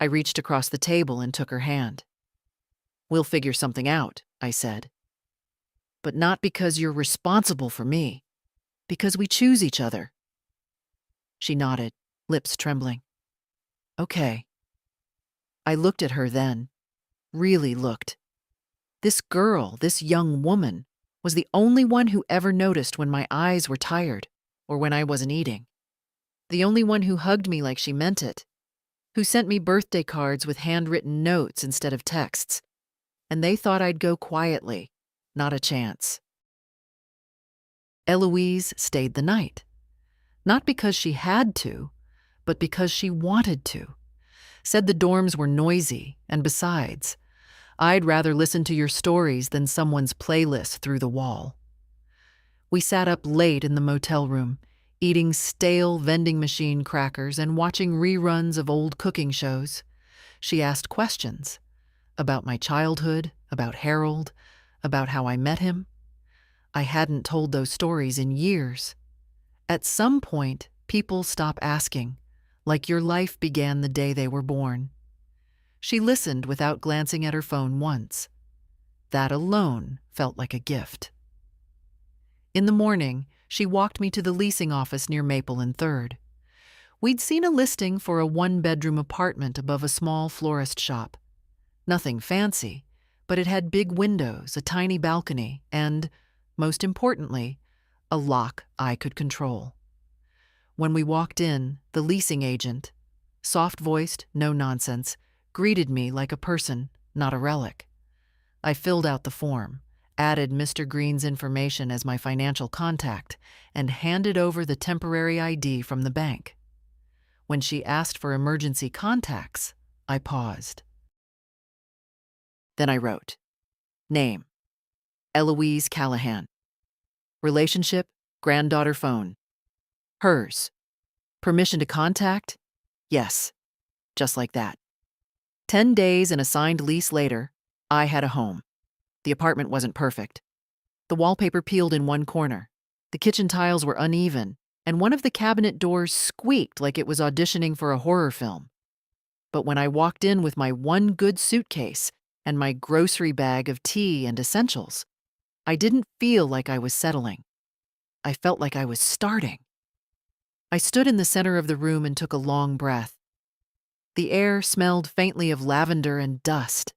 I reached across the table and took her hand. We'll figure something out, I said. But not because you're responsible for me, because we choose each other. She nodded, lips trembling. Okay. I looked at her then, really looked. This girl, this young woman, was the only one who ever noticed when my eyes were tired or when I wasn't eating. The only one who hugged me like she meant it, who sent me birthday cards with handwritten notes instead of texts. And they thought I'd go quietly, not a chance. Eloise stayed the night. Not because she had to, but because she wanted to. Said the dorms were noisy, and besides, I'd rather listen to your stories than someone's playlist through the wall. We sat up late in the motel room, eating stale vending machine crackers and watching reruns of old cooking shows. She asked questions about my childhood, about Harold, about how I met him. I hadn't told those stories in years. At some point, people stop asking, like your life began the day they were born. She listened without glancing at her phone once. That alone felt like a gift. In the morning, she walked me to the leasing office near Maple and 3rd. We'd seen a listing for a one-bedroom apartment above a small florist shop. Nothing fancy, but it had big windows, a tiny balcony, and, most importantly, a lock I could control. When we walked in, the leasing agent, soft-voiced, no nonsense, greeted me like a person, not a relic. I filled out the form, added Mr. Green's information as my financial contact, and handed over the temporary ID from the bank. When she asked for emergency contacts, I paused. Then I wrote, name, Eloise Callahan. Relationship, granddaughter phone. Hers. Permission to contact? Yes. Just like that. 10 days and a signed lease later, I had a home. The apartment wasn't perfect. The wallpaper peeled in one corner. The kitchen tiles were uneven, and one of the cabinet doors squeaked like it was auditioning for a horror film. But when I walked in with my one good suitcase and my grocery bag of tea and essentials, I didn't feel like I was settling. I felt like I was starting. I stood in the center of the room and took a long breath. The air smelled faintly of lavender and dust.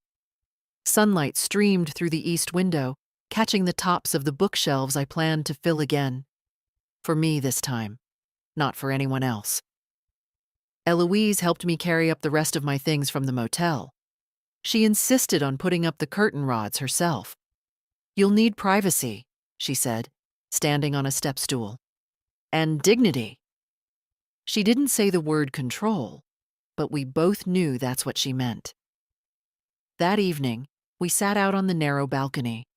Sunlight streamed through the east window, catching the tops of the bookshelves I planned to fill again. For me this time, not for anyone else. Eloise helped me carry up the rest of my things from the motel. She insisted on putting up the curtain rods herself. You'll need privacy, she said, standing on a step stool. And dignity. She didn't say the word control, but we both knew that's what she meant. That evening, we sat out on the narrow balcony.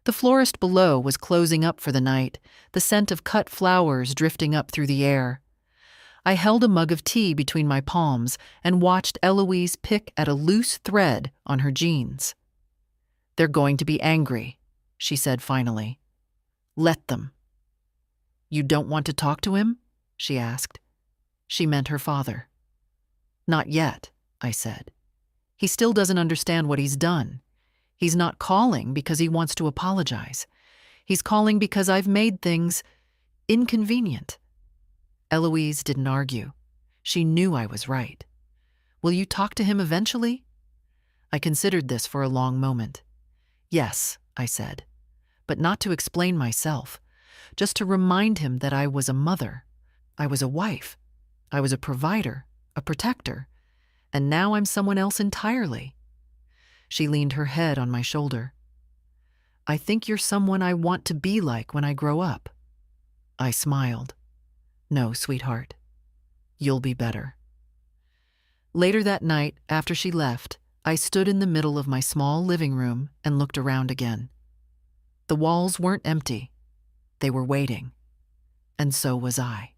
The florist below was closing up for the night, the scent of cut flowers drifting up through the air. I held a mug of tea between my palms and watched Eloise pick at a loose thread on her jeans. They're going to be angry, she said finally. Let them. You don't want to talk to him? She asked. She meant her father. Not yet, I said. He still doesn't understand what he's done. He's not calling because he wants to apologize. He's calling because I've made things inconvenient. Eloise didn't argue. She knew I was right. Will you talk to him eventually? I considered this for a long moment. Yes, I said, but not to explain myself, just to remind him that I was a mother. I was a wife. I was a provider, a protector, and now I'm someone else entirely. She leaned her head on my shoulder. I think you're someone I want to be like when I grow up. I smiled. No, sweetheart. You'll be better. Later that night, after she left, I stood in the middle of my small living room and looked around again. The walls weren't empty. They were waiting. And so was I.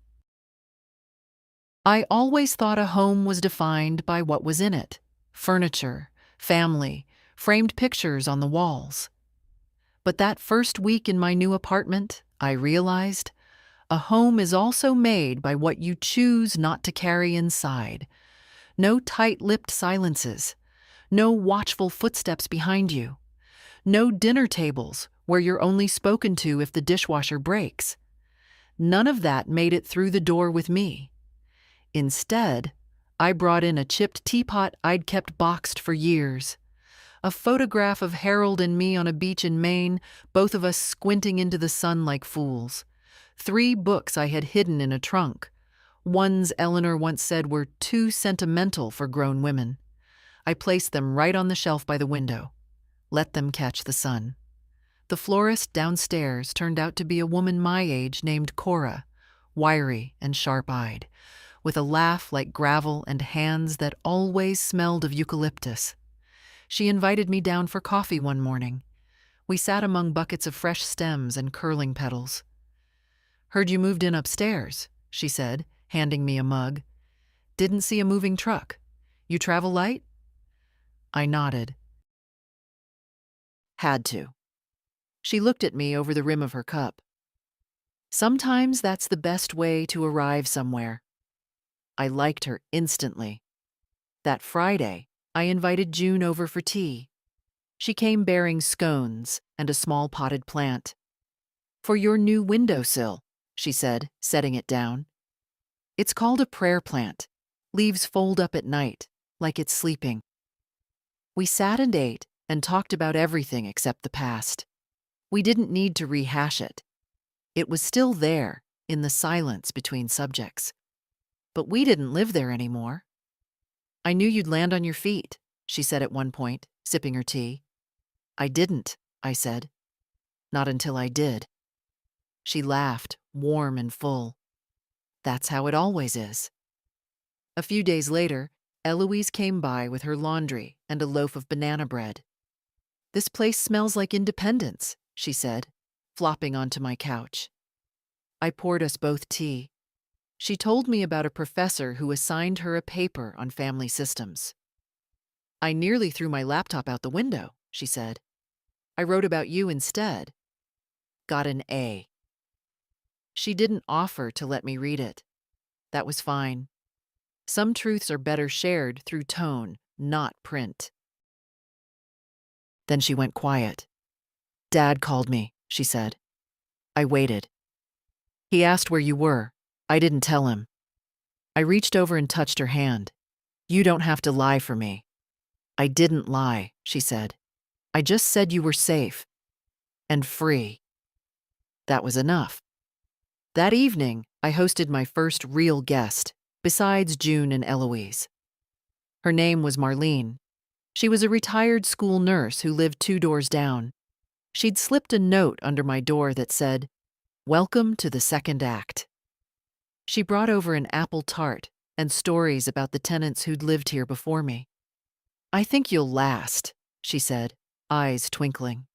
I always thought a home was defined by what was in it: furniture, family, framed pictures on the walls. But that first week in my new apartment, I realized a home is also made by what you choose not to carry inside. No tight-lipped silences, no watchful footsteps behind you, no dinner tables where you're only spoken to if the dishwasher breaks. None of that made it through the door with me. Instead, I brought in a chipped teapot I'd kept boxed for years, a photograph of Harold and me on a beach in Maine, both of us squinting into the sun like fools, 3 books I had hidden in a trunk. Ones Eleanor once said were too sentimental for grown women. I placed them right on the shelf by the window. Let them catch the sun. The florist downstairs turned out to be a woman my age named Cora, wiry and sharp-eyed, with a laugh like gravel and hands that always smelled of eucalyptus. She invited me down for coffee one morning. We sat among buckets of fresh stems and curling petals. Heard you moved in upstairs, she said, handing me a mug. Didn't see a moving truck. You travel light? I nodded. Had to. She looked at me over the rim of her cup. Sometimes that's the best way to arrive somewhere. I liked her instantly. That Friday, I invited June over for tea. She came bearing scones and a small potted plant. For your new windowsill, she said, setting it down. It's called a prayer plant. Leaves fold up at night, like it's sleeping. We sat and ate and talked about everything except the past. We didn't need to rehash it. It was still there, in the silence between subjects. But we didn't live there anymore. I knew you'd land on your feet, she said at one point, sipping her tea. I didn't, I said. Not until I did. She laughed, warm and full. That's how it always is. A few days later, Eloise came by with her laundry and a loaf of banana bread. This place smells like independence, she said, flopping onto my couch. I poured us both tea. She told me about a professor who assigned her a paper on family systems. I nearly threw my laptop out the window, she said. I wrote about you instead. Got an A. She didn't offer to let me read it. That was fine. Some truths are better shared through tone, not print. Then she went quiet. Dad called me, she said. I waited. He asked where you were. I didn't tell him. I reached over and touched her hand. You don't have to lie for me. I didn't lie, she said. I just said you were safe. And free. That was enough. That evening, I hosted my first real guest, besides June and Eloise. Her name was Marlene. She was a retired school nurse who lived 2 doors down. She'd slipped a note under my door that said, "Welcome to the second act." She brought over an apple tart and stories about the tenants who'd lived here before me. I think you'll last, she said, eyes twinkling.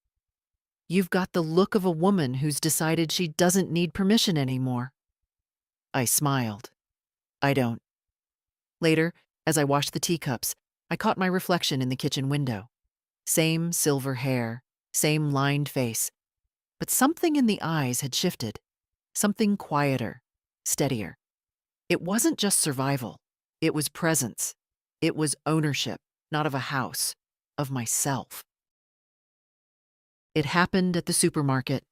You've got the look of a woman who's decided she doesn't need permission anymore. I smiled. I don't. Later, as I washed the teacups, I caught my reflection in the kitchen window. Same silver hair, same lined face, but something in the eyes had shifted. Something quieter, steadier. It wasn't just survival. It was presence. It was ownership, not of a house, of myself. It happened at the supermarket.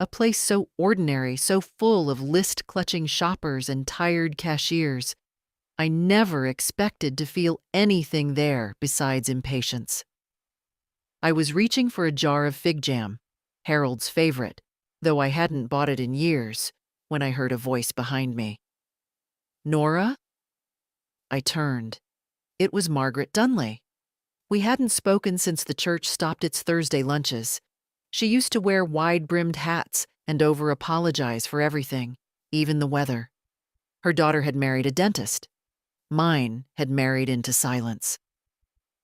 A place so ordinary, so full of list-clutching shoppers and tired cashiers. I never expected to feel anything there besides impatience. I was reaching for a jar of fig jam, Harold's favorite, though I hadn't bought it in years, when I heard a voice behind me. "Nora?" I turned. It was Margaret Dunley. We hadn't spoken since the church stopped its Thursday lunches. She used to wear wide-brimmed hats and over-apologize for everything, even the weather. Her daughter had married a dentist. Mine had married into silence.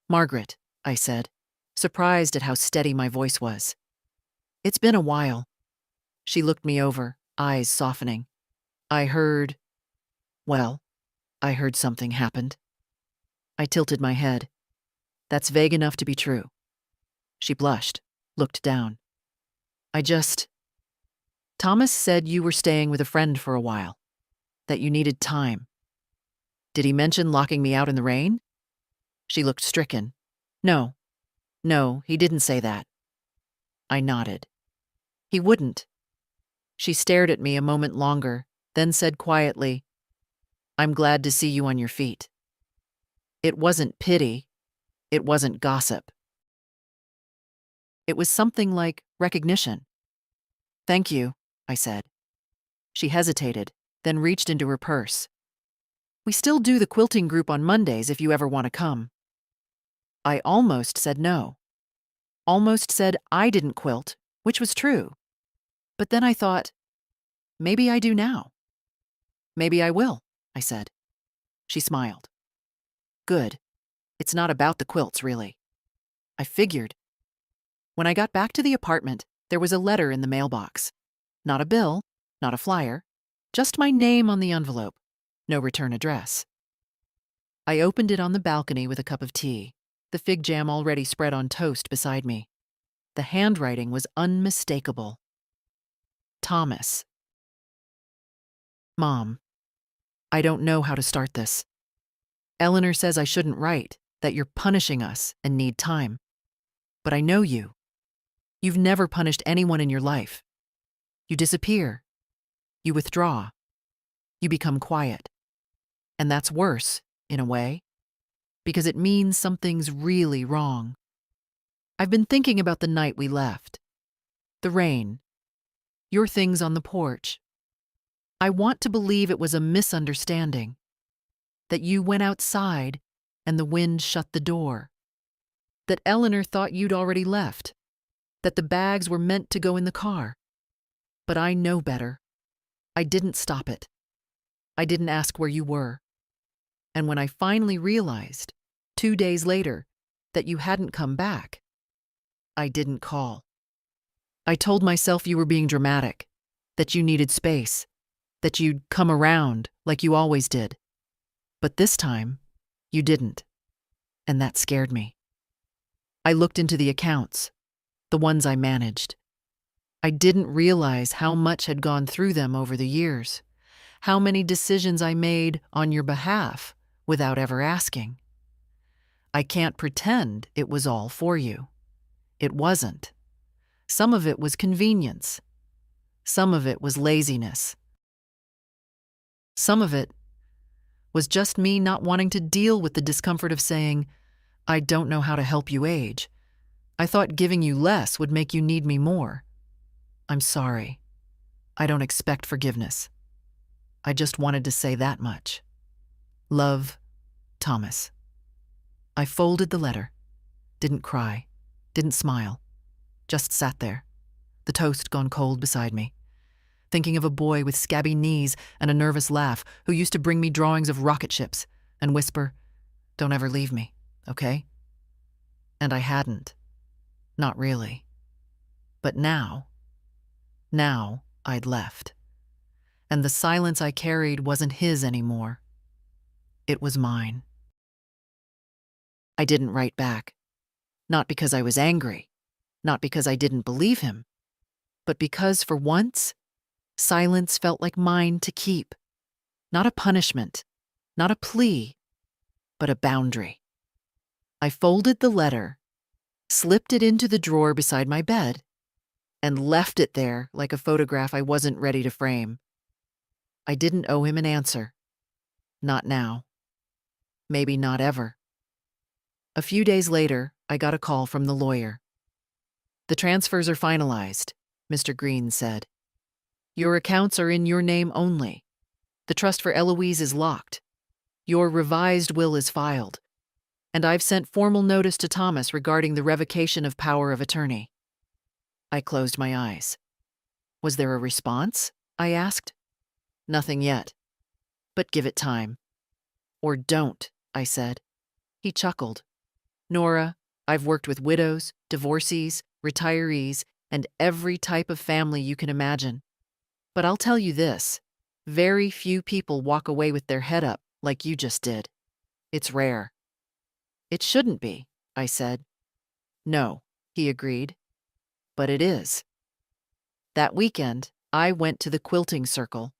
"Margaret," I said, surprised at how steady my voice was. "It's been a while." She looked me over, eyes softening. I heard something happened." I tilted my head. "That's vague enough to be true." She blushed, looked down. Thomas said you were staying with a friend for a while, that you needed time." "Did he mention locking me out in the rain?" She looked stricken. No, he didn't say that." I nodded. "He wouldn't." She stared at me a moment longer, then said quietly, "I'm glad to see you on your feet." It wasn't pity. It wasn't gossip. It was something like recognition. "Thank you," I said. She hesitated, then reached into her purse. "We still do the quilting group on Mondays if you ever want to come." I almost said no. Almost said I didn't quilt, which was true. But then I thought, maybe I do now. "Maybe I will," I said. She smiled. "Good. It's not about the quilts, really." I figured. When I got back to the apartment, there was a letter in the mailbox. Not a bill, not a flyer, just my name on the envelope. No return address. I opened it on the balcony with a cup of tea, the fig jam already spread on toast beside me. The handwriting was unmistakable. Thomas. "Mom, I don't know how to start this. Eleanor says I shouldn't write, that you're punishing us and need time. But I know you. You've never punished anyone in your life. You disappear. You withdraw. You become quiet. And that's worse, in a way, because it means something's really wrong. I've been thinking about the night we left. The rain. Your things on the porch. I want to believe it was a misunderstanding. That you went outside and the wind shut the door. That Eleanor thought you'd already left. That the bags were meant to go in the car. But I know better. I didn't stop it. I didn't ask where you were. And when I finally realized, 2 days later, that you hadn't come back, I didn't call. I told myself you were being dramatic, that you needed space, that you'd come around like you always did. But this time, you didn't. And that scared me. I looked into the accounts, the ones I managed. I didn't realize how much had gone through them over the years, how many decisions I made on your behalf without ever asking. I can't pretend it was all for you. It wasn't. Some of it was convenience. Some of it was laziness. Some of it was just me not wanting to deal with the discomfort of saying, "I don't know how to help you age. I thought giving you less would make you need me more. I'm sorry. I don't expect forgiveness. I just wanted to say that much. Love, Thomas." I folded the letter, didn't cry, didn't smile, just sat there, the toast gone cold beside me, thinking of a boy with scabby knees and a nervous laugh who used to bring me drawings of rocket ships and whisper, "Don't ever leave me, okay?" And I hadn't. Not really. But now I'd left. And the silence I carried wasn't his anymore. It was mine. I didn't write back. Not because I was angry. Not because I didn't believe him. But because, for once, silence felt like mine to keep. Not a punishment. Not a plea. But a boundary. I folded the letter, slipped it into the drawer beside my bed, and left it there like a photograph I wasn't ready to frame. I didn't owe him an answer. Not now. maybe not ever. A few days later, I got a call from the lawyer. "The transfers are finalized," Mr. Green said. "Your accounts are in your name only. The trust for Eloise is locked. Your revised will is filed. And I've sent formal notice to Thomas regarding the revocation of power of attorney." I closed my eyes. "Was there a response?" I asked. "Nothing yet. But give it time." "Or don't," I said. He chuckled. "Nora, I've worked with widows, divorcees, retirees, and every type of family you can imagine. But I'll tell you this, very few people walk away with their head up like you just did. It's rare." "It shouldn't be," I said. "No," he agreed. "But it is." That weekend, I went to the quilting circle.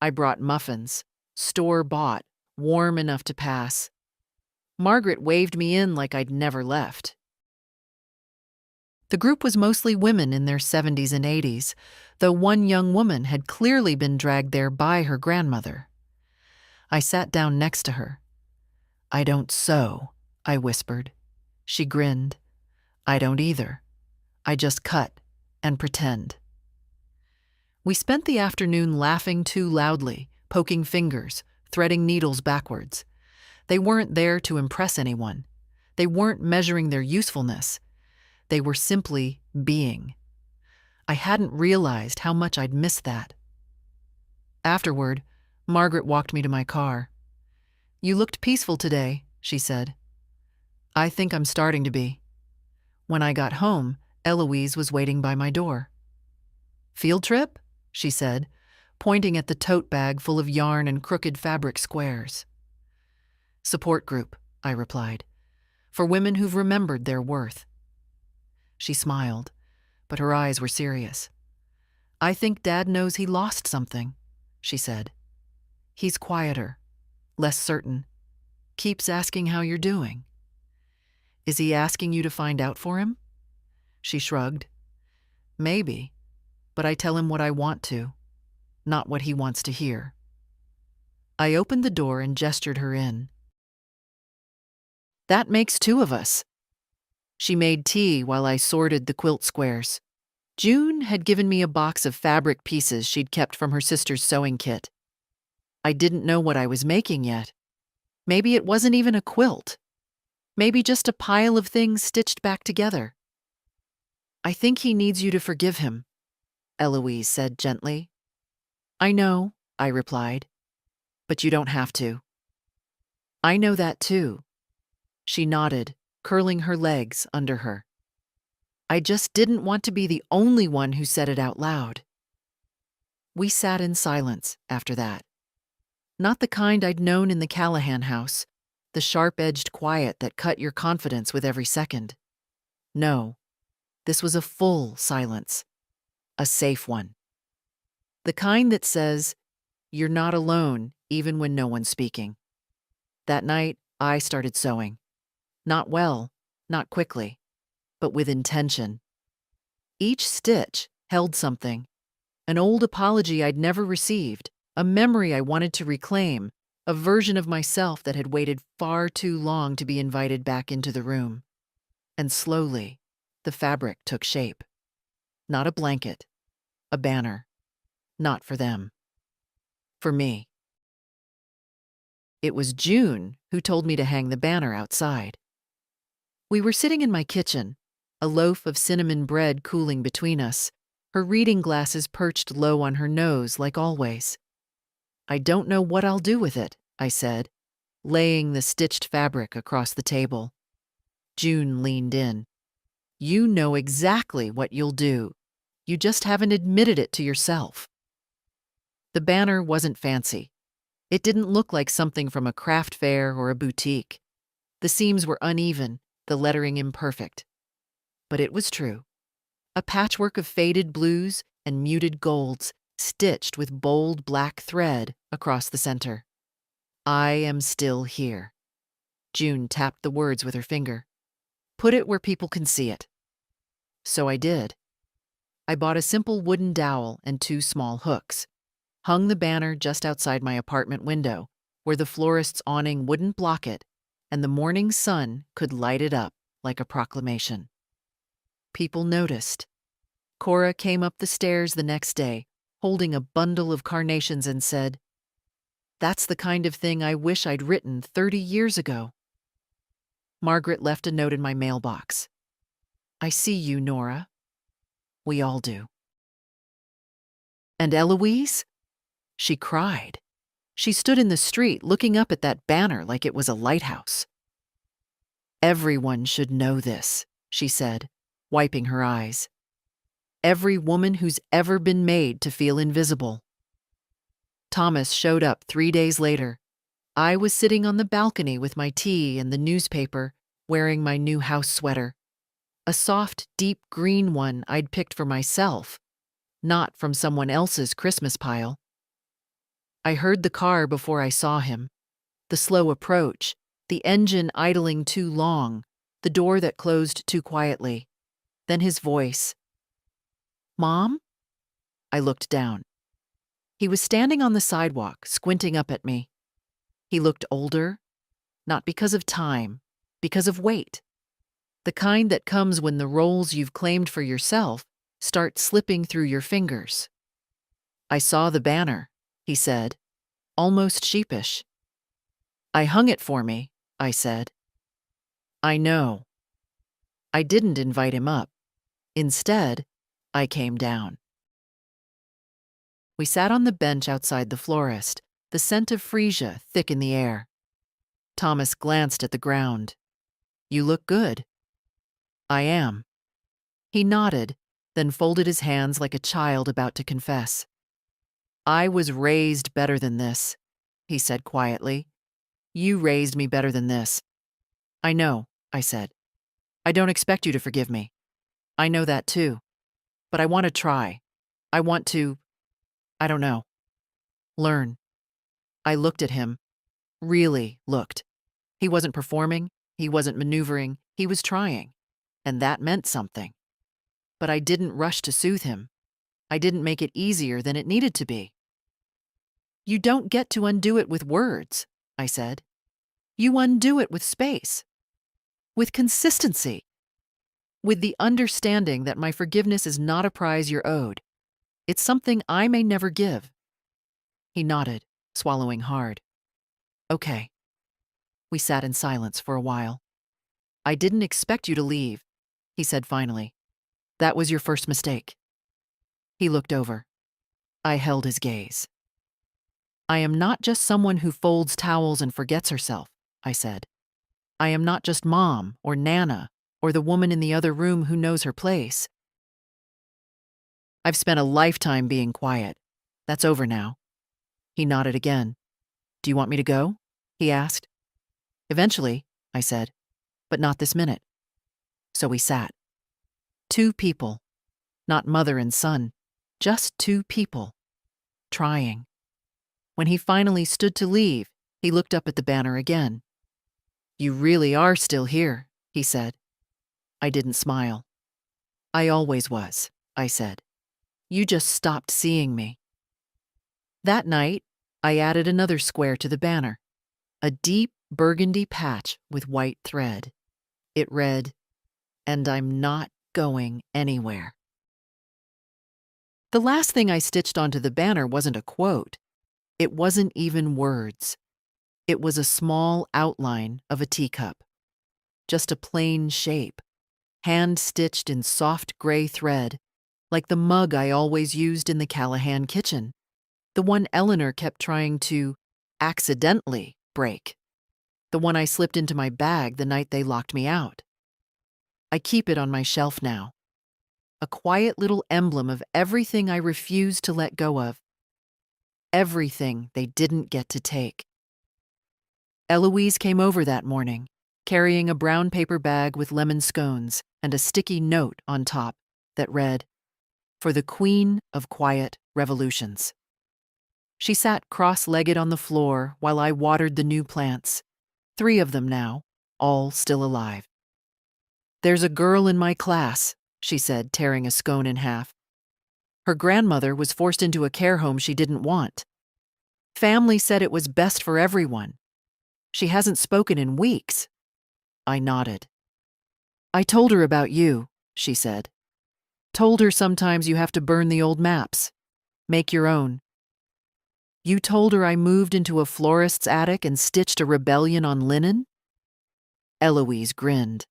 I brought muffins, store-bought, warm enough to pass. Margaret waved me in like I'd never left. The group was mostly women in their 70s and 80s, though one young woman had clearly been dragged there by her grandmother. I sat down next to her. "I don't sew," I whispered. She grinned. "I don't either. I just cut and pretend." We spent the afternoon laughing too loudly, poking fingers, threading needles backwards. They weren't there to impress anyone. They weren't measuring their usefulness. They were simply being. I hadn't realized how much I'd missed that. Afterward, Margaret walked me to my car. "You looked peaceful today," she said. "I think I'm starting to be." When I got home, Eloise was waiting by my door. "Field trip?" she said, pointing at the tote bag full of yarn and crooked fabric squares. "Support group," I replied, "for women who've remembered their worth." She smiled, but her eyes were serious. "I think Dad knows he lost something," she said. "He's quieter, less certain, keeps asking how you're doing." "Is he asking you to find out for him?" She shrugged. "Maybe, but I tell him what I want to, not what he wants to hear." I opened the door and gestured her in. "That makes two of us." She made tea while I sorted the quilt squares. June had given me a box of fabric pieces she'd kept from her sister's sewing kit. I didn't know what I was making yet. Maybe it wasn't even a quilt. Maybe just a pile of things stitched back together. "I think he needs you to forgive him," Eloise said gently. "I know," I replied, "but you don't have to." "I know that too." She nodded, curling her legs under her. "I just didn't want to be the only one who said it out loud." We sat in silence after that. Not the kind I'd known in the Callahan house, the sharp-edged quiet that cut your confidence with every second. No, this was a full silence, a safe one. The kind that says, you're not alone even when no one's speaking. That night, I started sewing. Not well, not quickly, but with intention. Each stitch held something, an old apology I'd never received, a memory I wanted to reclaim, a version of myself that had waited far too long to be invited back into the room. And slowly, the fabric took shape. Not a blanket, a banner. Not for them. For me. It was June who told me to hang the banner outside. We were sitting in my kitchen, a loaf of cinnamon bread cooling between us, her reading glasses perched low on her nose like always. "I don't know what I'll do with it," I said, laying the stitched fabric across the table. June leaned in. "You know exactly what you'll do. You just haven't admitted it to yourself." The banner wasn't fancy. It didn't look like something from a craft fair or a boutique. The seams were uneven, the lettering imperfect. But it was true. A patchwork of faded blues and muted golds, stitched with bold black thread across the center. "I am still here." June tapped the words with her finger. "Put it where people can see it." So I did. I bought a simple wooden dowel and 2 small hooks, hung the banner just outside my apartment window, where the florist's awning wouldn't block it and the morning sun could light it up like a proclamation. People noticed. Cora came up the stairs the next day, holding a bundle of carnations, and said, "That's the kind of thing I wish I'd written 30 years ago." Margaret left a note in my mailbox. "I see you, Nora." We all do. And Eloise? She cried. She stood in the street looking up at that banner like it was a lighthouse. "Everyone should know this," she said, wiping her eyes. "Every woman who's ever been made to feel invisible." Thomas showed up 3 days later. I was sitting on the balcony with my tea and the newspaper, wearing my new house sweater. A soft, deep green one I'd picked for myself, not from someone else's Christmas pile. I heard the car before I saw him. The slow approach, the engine idling too long, the door that closed too quietly. Then his voice. "Mom?" I looked down. He was standing on the sidewalk, squinting up at me. He looked older, not because of time, because of weight. The kind that comes when the roles you've claimed for yourself start slipping through your fingers. "I saw the banner," he said, almost sheepish. "I hung it for me," I said. "I know." I didn't invite him up. Instead, I came down. We sat on the bench outside the florist, the scent of freesia thick in the air. Thomas glanced at the ground. "You look good." "I am." He nodded, then folded his hands like a child about to confess. "I was raised better than this," he said quietly. "You raised me better than this." "I know," I said. "I don't expect you to forgive me. I know that too. But I want to try. I want to, I don't know, learn." I looked at him. Really looked. He wasn't performing. He wasn't maneuvering. He was trying. And that meant something. But I didn't rush to soothe him. I didn't make it easier than it needed to be. "You don't get to undo it with words," I said. "You undo it with space, with consistency, with the understanding that my forgiveness is not a prize you're owed. It's something I may never give." He nodded, swallowing hard. "Okay." We sat in silence for a while. "I didn't expect you to leave," he said finally. "That was your first mistake." He looked over. I held his gaze. "I am not just someone who folds towels and forgets herself," I said. "I am not just Mom or Nana or the woman in the other room who knows her place. I've spent a lifetime being quiet. That's over now." He nodded again. "Do you want me to go?" he asked. "Eventually," I said, "but not this minute." So we sat. Two people, not mother and son, just two people, trying. When he finally stood to leave, he looked up at the banner again. "You really are still here," he said. I didn't smile. "I always was," I said. "You just stopped seeing me." That night, I added another square to the banner, a deep burgundy patch with white thread. It read, "And I'm not going anywhere." The last thing I stitched onto the banner wasn't a quote. It wasn't even words. It was a small outline of a teacup. Just a plain shape, hand-stitched in soft gray thread, like the mug I always used in the Callahan kitchen, the one Eleanor kept trying to accidentally break, the one I slipped into my bag the night they locked me out. I keep it on my shelf now. A quiet little emblem of everything I refused to let go of. Everything they didn't get to take. Eloise came over that morning, carrying a brown paper bag with lemon scones and a sticky note on top that read, "For the Queen of Quiet Revolutions." She sat cross-legged on the floor while I watered the new plants, 3 of them now, all still alive. "There's a girl in my class," she said, tearing a scone in half. "Her grandmother was forced into a care home she didn't want. Family said it was best for everyone. She hasn't spoken in weeks. I nodded. I told her about you, she said. Told her sometimes you have to burn the old maps. Make your own. You told her I moved into a florist's attic and stitched a rebellion on linen? Eloise grinned.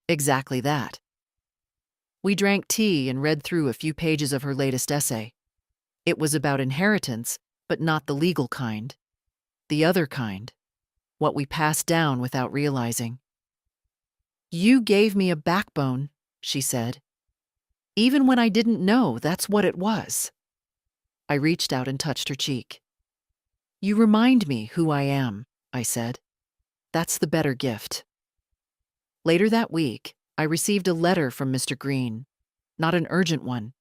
Exactly that. We drank tea and read through a few pages of her latest essay. It was about inheritance, but not the legal kind. The other kind. What we pass down without realizing. You gave me a backbone, she said. Even when I didn't know that's what it was. I reached out and touched her cheek. You remind me who I am, I said. That's the better gift. Later that week, I received a letter from Mr. Green. Not an urgent one,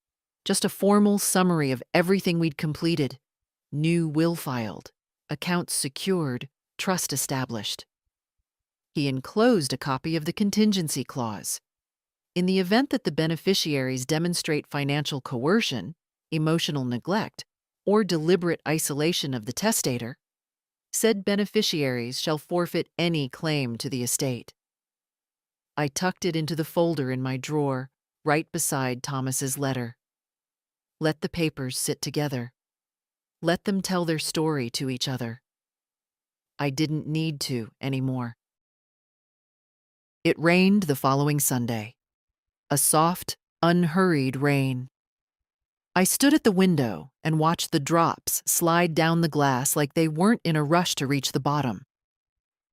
just a formal summary of everything we'd completed. New will filed, accounts secured, trust established. He enclosed a copy of the contingency clause. In the event that the beneficiaries demonstrate financial coercion, emotional neglect, or deliberate isolation of the testator, said beneficiaries shall forfeit any claim to the estate. I tucked it into the folder in my drawer, right beside Thomas's letter. Let the papers sit together. Let them tell their story to each other. I didn't need to anymore. It rained the following Sunday. A soft, unhurried rain. I stood at the window and watched the drops slide down the glass like they weren't in a rush to reach the bottom.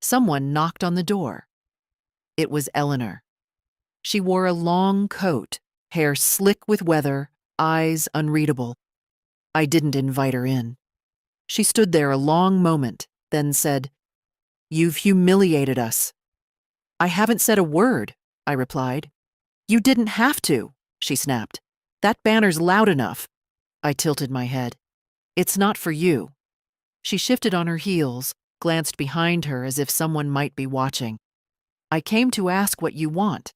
Someone knocked on the door. It was Eleanor. She wore a long coat, hair slick with weather, eyes unreadable. I didn't invite her in. She stood there a long moment, then said, "You've humiliated us." "I haven't said a word," I replied. "You didn't have to," she snapped. "That banner's loud enough." I tilted my head. "It's not for you." She shifted on her heels, glanced behind her as if someone might be watching. "I came to ask what you want."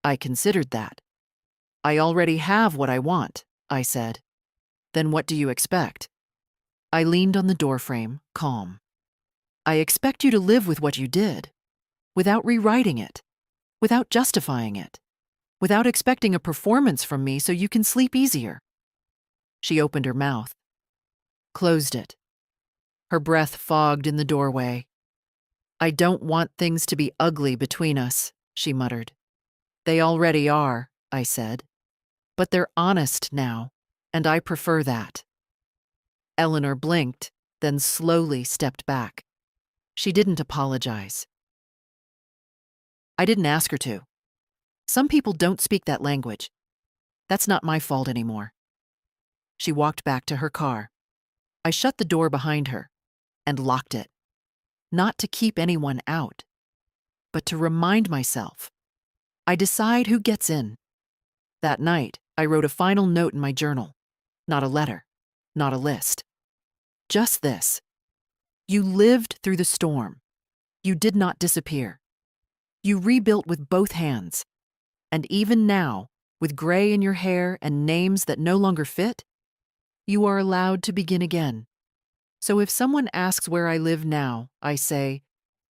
I considered that. "I already have what I want," I said. "Then what do you expect?" I leaned on the doorframe, calm. "I expect you to live with what you did, without rewriting it, without justifying it, without expecting a performance from me so you can sleep easier." She opened her mouth, closed it. Her breath fogged in the doorway. "I don't want things to be ugly between us," she muttered. "They already are," I said. "But they're honest now, and I prefer that." Eleanor blinked, then slowly stepped back. She didn't apologize. I didn't ask her to. Some people don't speak that language. That's not my fault anymore. She walked back to her car. I shut the door behind her and locked it. Not to keep anyone out, but to remind myself. I decide who gets in. That night, I wrote a final note in my journal. Not a letter, not a list. Just this. You lived through the storm. You did not disappear. You rebuilt with both hands. And even now, with gray in your hair and names that no longer fit, you are allowed to begin again. So if someone asks where I live now, I say,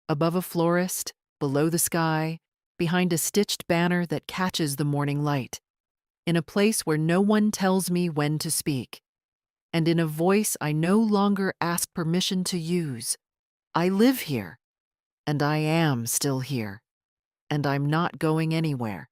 above a florist, below the sky, behind a stitched banner that catches the morning light, in a place where no one tells me when to speak, and in a voice I no longer ask permission to use. I live here, and I am still here, and I'm not going anywhere.